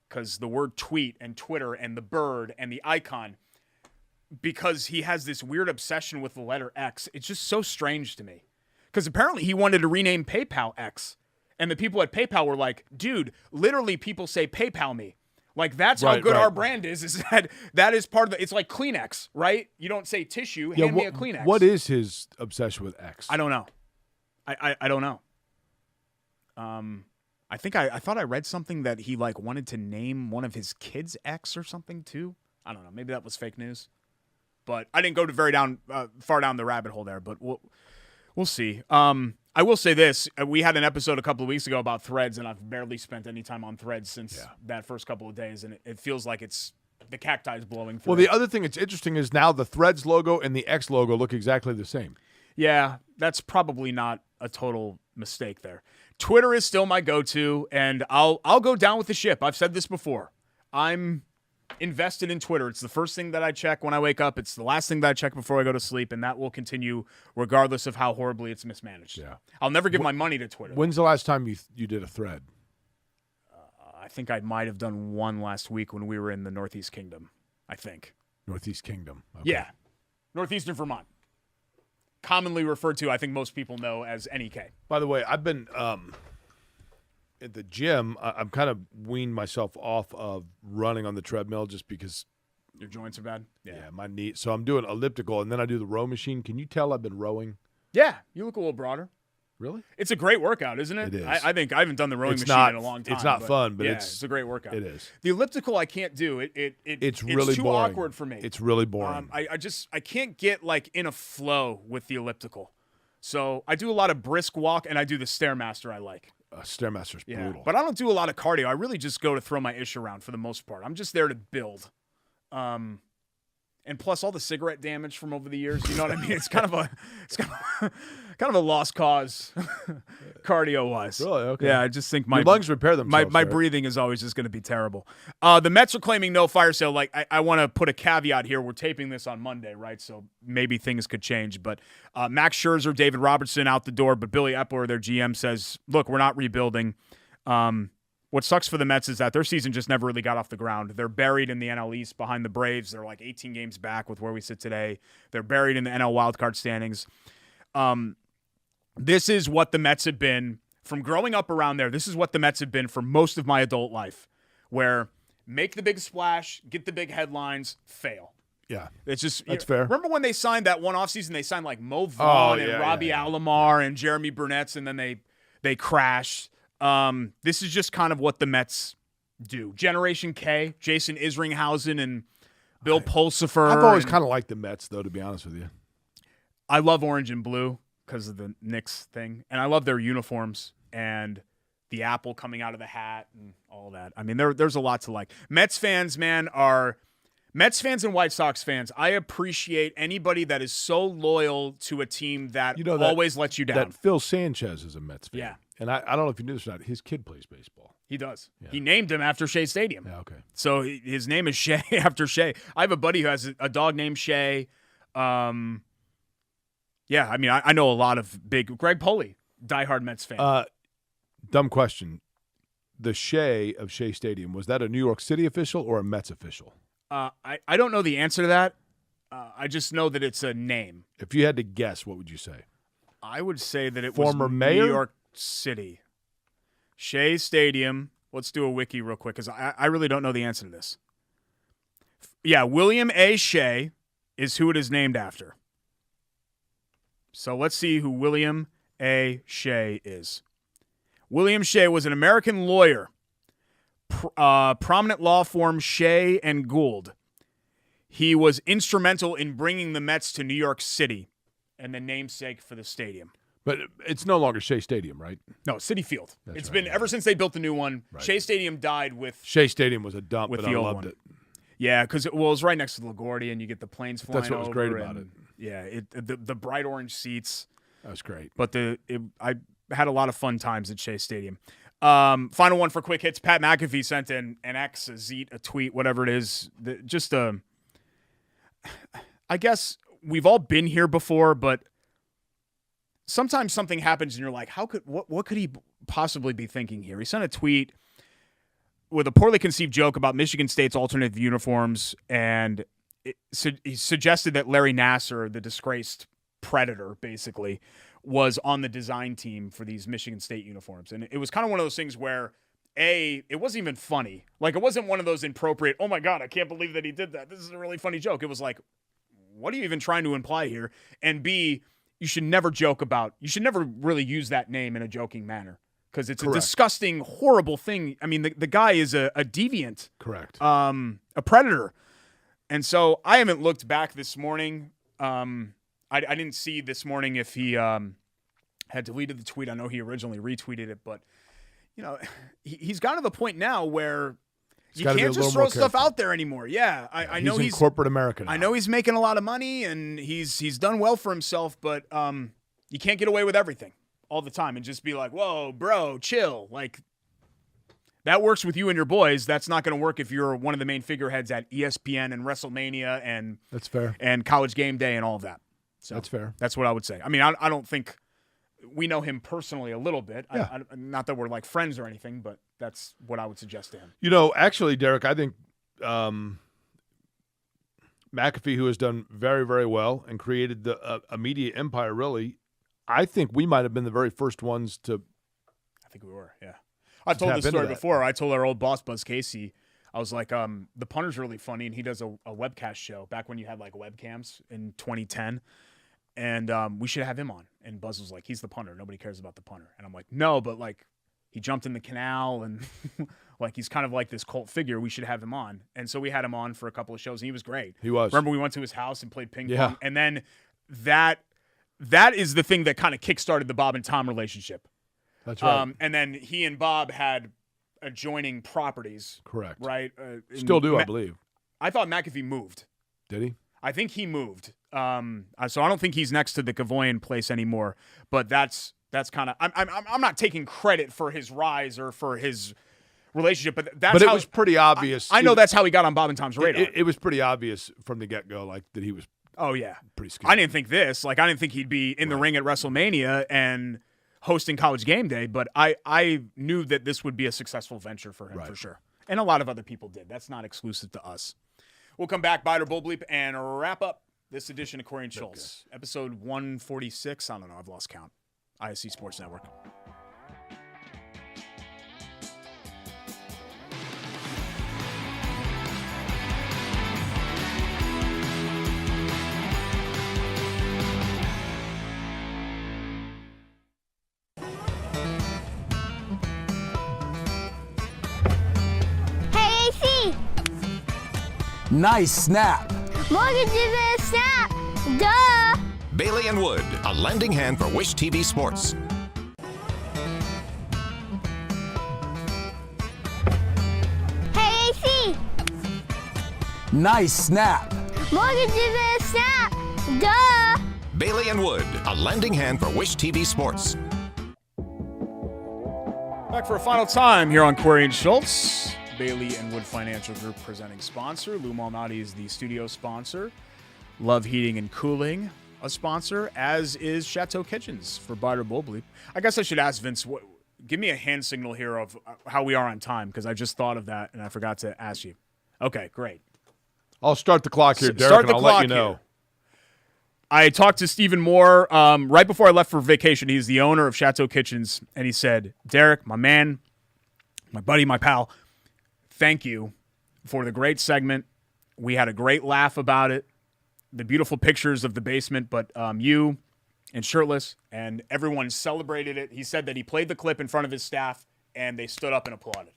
because the word tweet and Twitter and the bird and the icon, because he has this weird obsession with the letter X. It's just so strange to me because apparently he wanted to rename PayPal X. And the people at PayPal were like, dude, literally people say PayPal me. Like that's how good our brand is that is part of the, it's like Kleenex, right? You don't say tissue, hand me a Kleenex. What is his obsession with X? I don't know. I don't know. I think I thought I read something that he wanted to name one of his kids X or something too. I don't know. Maybe that was fake news, but I didn't go far down the rabbit hole there. But we'll see. I will say this: we had an episode a couple of weeks ago about Threads, and I've barely spent any time on Threads since that first couple of days, and it feels like it's the cacti is blowing through. Well, the other thing that's interesting is now the Threads logo and the X logo look exactly the same. Yeah, that's probably not a total mistake there. Twitter is still my go-to, and I'll go down with the ship. I've said this before. I'm invested in Twitter. It's the first thing that I check when I wake up. It's the last thing that I check before I go to sleep, and that will continue regardless of how horribly it's mismanaged. Yeah. I'll never give my money to Twitter. When's the last time you did a thread? I think I might have done one last week when we were in the Northeast Kingdom, I think. Northeast Kingdom. Okay. Yeah. Northeastern Vermont. Commonly referred to, I think most people know as NEK. By the way, I've been at the gym. I'm kind of weaned myself off of running on the treadmill just because your joints are bad. Yeah, my knee. So I'm doing elliptical, and then I do the row machine. Can you tell I've been rowing? Yeah, you look a little broader. Really? It's a great workout, isn't it? It is. I think I haven't done the rowing machine in a long time. It's not fun, but it's a great workout. It is. The elliptical I can't do. It's really too boring. awkward for me. It's really boring. I can't get in a flow with the elliptical. So I do a lot of brisk walk, and I do the Stairmaster I like. Stairmaster's brutal. But I don't do a lot of cardio. I really just go to throw my ish around for the most part. I'm just there to build. And And plus all the cigarette damage from over the years, you know what I mean? It's kind of a lost cause, cardio-wise. Really? Okay. Yeah, I just think my Your lungs repair themselves. my Derek. breathing is always just going to be terrible. The Mets are claiming no fire sale. Like, I want to put a caveat here. We're taping this on Monday, right? So maybe things could change. But Max Scherzer, David Robertson out the door. But Billy Epler, their GM, says, look, we're not rebuilding. What sucks for the Mets is that their season just never really got off the ground. They're buried in the NL East behind the Braves. They're like 18 games back with where we sit today. They're buried in the NL wildcard standings. This is what the Mets have been from growing up around there. This is what the Mets have been for most of my adult life, where make the big splash, get the big headlines, fail. Yeah. It's just That's fair. Remember when they signed that one offseason? They signed like Mo Vaughn and Robbie Alomar and Jeremy Burnett, and then they crashed. This is just kind of what the Mets do. Generation K, Jason Isringhausen and Bill Pulsifer. I've always kind of liked the Mets, though, to be honest with you. I love orange and blue because of the Knicks thing, and I love their uniforms and the apple coming out of the hat and all that. I mean, there's a lot to like. Mets fans, man, are Mets fans and White Sox fans. I appreciate anybody that is so loyal to a team that, always lets you down. That Phil Sanchez is a Mets fan. Yeah. And I don't know if you knew this or not. His kid plays baseball. He does. Yeah. He named him after Shea Stadium. Yeah, okay. So his name is Shea after Shea. I have a buddy who has a dog named Shea. Yeah, I mean, I know a lot of Greg Poley, diehard Mets fan. Dumb question. The Shea of Shea Stadium, was that a New York City official or a Mets official? I don't know the answer to that. I just know that it's a name. If you had to guess, what would you say? I would say that it Former was mayor? New York City. Shea Stadium. Let's do a wiki real quick because I really don't know the answer to this. Yeah, William A. Shea is who it is named after. So let's see who William A. Shea is. William Shea was an American lawyer, prominent law firm Shea and Gould. He was instrumental in bringing the Mets to New York City and the namesake for the stadium. But it's no longer Shea Stadium, right? No, Citi Field. That's It's right, been yeah. ever since they built the new one. Right. Shea Stadium died with Shea Stadium was a dump, with but the I old loved one. it. Yeah, because it was right next to LaGuardia, and you get the planes flying That's what was over, great about and, Yeah, the bright orange seats. That was great. But I had a lot of fun times at Shea Stadium. Final one for quick hits. Pat McAfee sent an X, a Zeet, a tweet, whatever it is. I guess we've all been here before, but sometimes something happens and you're like, what could he possibly be thinking here? He sent a tweet with a poorly conceived joke about Michigan State's alternative uniforms, and he suggested that Larry Nassar, the disgraced Predator, basically, was on the design team for these Michigan State uniforms. And it was kind of one of those things where, A, it wasn't even funny. Like, it wasn't one of those inappropriate, oh my God, I can't believe that he did that. This is a really funny joke. It was like, what are you even trying to imply here? And B, you should never really use that name in a joking manner because it's Correct. a disgusting, horrible thing. I mean, the guy is a deviant. Correct. A predator. And so I haven't looked back this morning. I didn't see this morning if he had deleted the tweet. I know he originally retweeted it, but he's gotten to the point now where you can't just throw stuff out there anymore. Yeah, I know he's in corporate America now. I know he's making a lot of money and he's done well for himself, but you can't get away with everything all the time and just be like, whoa, bro, chill. Like, that works with you and your boys. That's not going to work if you're one of the main figureheads at ESPN and WrestleMania and That's fair. and College Game Day and all of that. So That's fair. That's what I would say. I mean, I don't think we know him personally a little bit. Yeah. Not that we're like friends or anything, but that's what I would suggest to him. Actually, Derek, I think McAfee, who has done very, very well and created a media empire, really, I think we might have been the very first ones to. I think we were, yeah. I told this story that. before. I told our old boss, Buzz Casey, I was like, the punter's really funny, and he does a webcast show back when you had like webcams in 2010, and we should have him on. And Buzz was like, he's the punter. Nobody cares about the punter. And I'm like, no, but like he jumped in the canal and like he's kind of like this cult figure. We should have him on. And so we had him on for a couple of shows, and he was great. He was. Remember we went to his house and played ping Yeah. pong? And then that is the thing that kind of kickstarted the Bob and Tom relationship. That's right. And then he and Bob had adjoining properties. Correct. Right? Still do, I believe. I thought McAfee moved. Did he? I think he moved. So I don't think he's next to the Gavoyan place anymore. But that's kind of I'm not taking credit for his rise or for his relationship, but that's it how was pretty obvious. I know that's how he got on Bob and Tom's radar. It was pretty obvious from the get-go, like that he was. Oh yeah, pretty scary. I didn't think this. Like I didn't think he'd be in the ring at WrestleMania and hosting College Game Day, but I knew that this would be a successful venture for him for sure. And a lot of other people did. That's not exclusive to us. We'll come back, Biter Bull Bleep, and wrap up this edition of Corey and Schultz. Episode 146. I don't know. I've lost count. ISC Sports Network. Hey, AC. Nice snap. Mortgage is a snap. Duh. Bailey and Wood, a lending hand for Wish TV Sports. Hey, AC. Nice snap. Mortgage is a snap. Duh. Bailey and Wood, a lending hand for Wish TV Sports. Back for a final time here on Corey and Schultz. Bailey and Wood Financial Group presenting sponsor. Lou Malnati is the studio sponsor. Love Heating and Cooling, a sponsor, as is Chateau Kitchens for Biter Bull Bleep. I guess I should ask Vince, give me a hand signal here of how we are on time, because I just thought of that and I forgot to ask you. Okay, great. I'll start the clock here, Derek, Start the and I'll clock let you know. here. I talked to Stephen Moore right before I left for vacation. He's the owner of Chateau Kitchens, and he said, Derek, my man, my buddy, my pal, thank you for the great segment. We had a great laugh about it. The beautiful pictures of the basement, but you and Shirtless and everyone celebrated it. He said that he played the clip in front of his staff, and they stood up and applauded.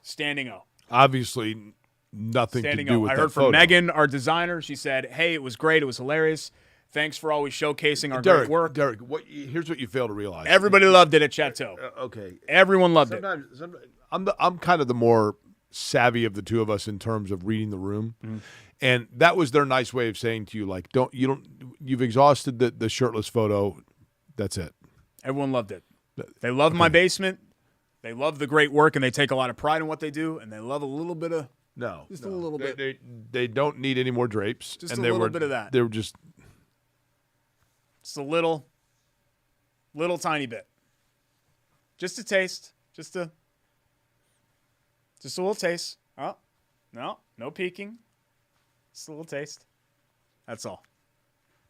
Standing O. Obviously, nothing Standing to do O. with I that heard from photo. Megan, our designer. She said, hey, it was great. It was hilarious. Thanks for always showcasing our great work. Derek, here's what you fail to realize. Everybody loved it at Chateau. Okay. Everyone loved it. Sometimes I'm kind of the more savvy of the two of us in terms of reading the room. Mm-hmm. And that was their nice way of saying to you, like, you've exhausted the shirtless photo. That's it. Everyone loved it. They love my basement. They love the great work, and they take a lot of pride in what they do, and they love a little bit of a little bit. They don't need any more drapes. Just a little bit of that. They were just a little tiny bit. Just a taste. Just a little taste. Oh, no peeking. Just a little taste. That's all.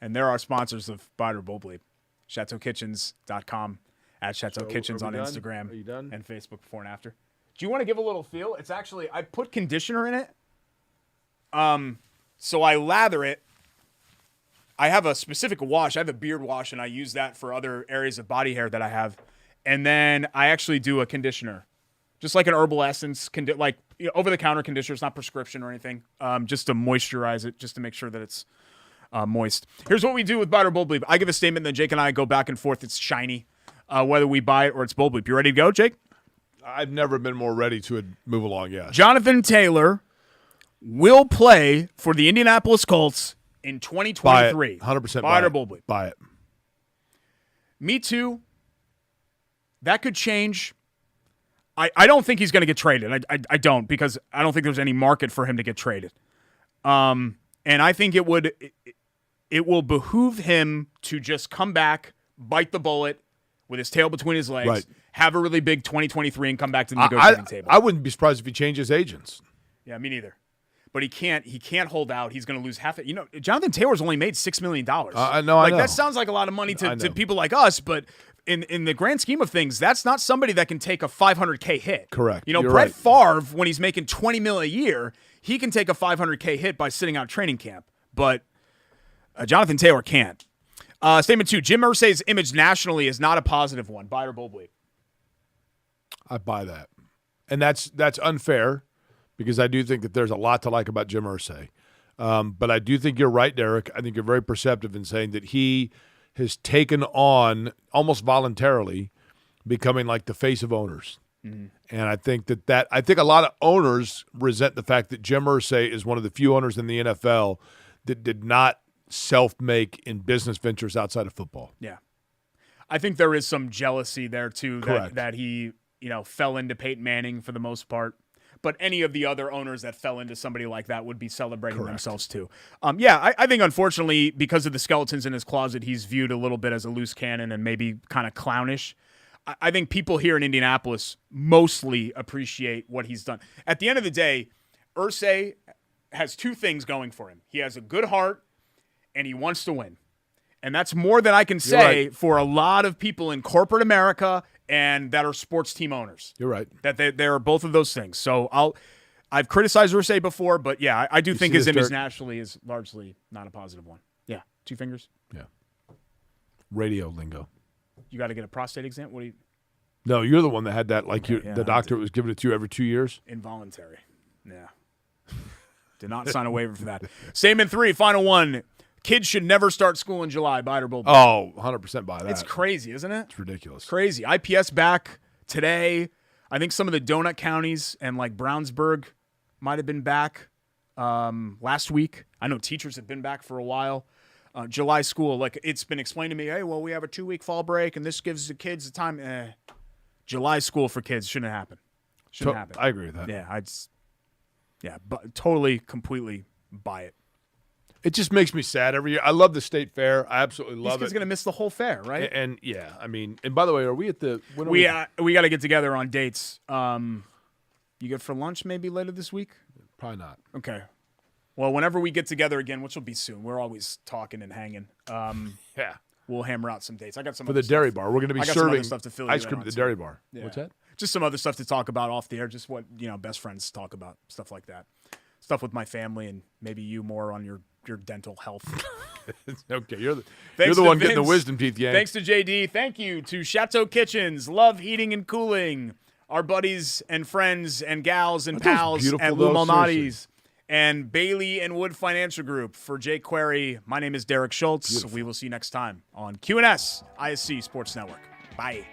And they're our sponsors of Biter Bull Bleep. ChateauKitchens.com, at Chateau Kitchens on done? Instagram Are you done? and Facebook before and after. Do you want to give a little feel? It's actually, I put conditioner in it. So I lather it. I have a specific wash. I have a beard wash, and I use that for other areas of body hair that I have. And then I actually do a conditioner. Just like an herbal essence, like over-the-counter conditioner. It's not prescription or anything. Just to moisturize it, just to make sure that it's moist. Here's what we do with Biter Bull Bleep. I give a statement, then Jake and I go back and forth. It's shiny, whether we buy it or it's Bull Bleep. You ready to go, Jake? I've never been more ready to move along, yes. Jonathan Taylor will play for the Indianapolis Colts in 2023. 100% Biter Bull Bleep. Buy it. Me too. That could change. I don't think he's going to get traded. I don't, because I don't think there's any market for him to get traded. And I think it will behoove him to just come back, bite the bullet with his tail between his legs, right. Have a really big 2023 and come back to the negotiating table. I wouldn't be surprised if he changes agents. Yeah, me neither. But he can't hold out. He's going to lose half it. Jonathan Taylor's only made $6 million. I know. That sounds like a lot of money to people like us, but in the grand scheme of things, that's not somebody that can take a $500K hit. Correct. You're Brett right. Favre, when he's making $20 million a year, he can take a $500K hit by sitting out training camp. But Jonathan Taylor can't. Statement 2, Jim Irsay's image nationally is not a positive one. Buy or Bull Bleep? I buy that. And that's unfair, because I do think that there's a lot to like about Jim Irsay. But I do think you're right, Derek. I think you're very perceptive in saying that he has taken on, almost voluntarily, becoming like the face of owners. Mm-hmm. And I think I think a lot of owners resent the fact that Jim Irsay is one of the few owners in the NFL that did not self-make in business ventures outside of football. Yeah. I think there is some jealousy there, too, Correct. that he, fell into Peyton Manning for the most part. But any of the other owners that fell into somebody like that would be celebrating themselves, too. I think, unfortunately, because of the skeletons in his closet, he's viewed a little bit as a loose cannon and maybe kind of clownish. I think people here in Indianapolis mostly appreciate what he's done. At the end of the day, Irsay has two things going for him. He has a good heart, and he wants to win. And that's more than I can say for a lot of people in corporate America and that are sports team owners. You're right. That they are both of those things. So I've criticized Irsay before, but yeah, I do think his image nationally is largely not a positive one. Yeah, 2 fingers. Yeah. Radio lingo. You got to get a prostate exam. What do you? No, you're the one that had that. Like the doctor was giving it to you every 2 years. Involuntary. Yeah. Did not sign a waiver for that. Statement 3, final one. Kids should never start school in July. Buy it or bull. Oh, 100% buy that. It's crazy, isn't it? It's ridiculous. Crazy. IPS back today. I think some of the donut counties and like Brownsburg might have been back last week. I know teachers have been back for a while. July school, like it's been explained to me, hey, well, we have a 2-week fall break, and this gives the kids the time. July school for kids shouldn't happen. Shouldn't happen. I agree with that. Yeah, but totally, completely buy it. It just makes me sad every year. I love the state fair. I absolutely love it. These kids going to miss the whole fair, right? And yeah, I mean, and by the way, are we at the? We got to get together on dates. You good for lunch maybe later this week? Probably not. Okay. Well, whenever we get together again, which will be soon, we're always talking and hanging. Yeah. We'll hammer out some dates. I got some for the dairy bar. We're going to be serving stuff to fill ice cream at the dairy bar. Yeah. What's that? Just some other stuff to talk about off the air. Just what best friends talk about, stuff like that. Stuff with my family and maybe you more on your dental health. Okay, you're the one getting the wisdom teeth yank. Thanks to JD. Thank you to Chateau Kitchens, Love Heating and Cooling, our buddies and friends and gals and pals at Lou Malnati's, and Bailey and Wood Financial Group. For Jake Query, my name is Derek Schultz. Beautiful. We will see you next time on QNS ISC Sports Network. Bye.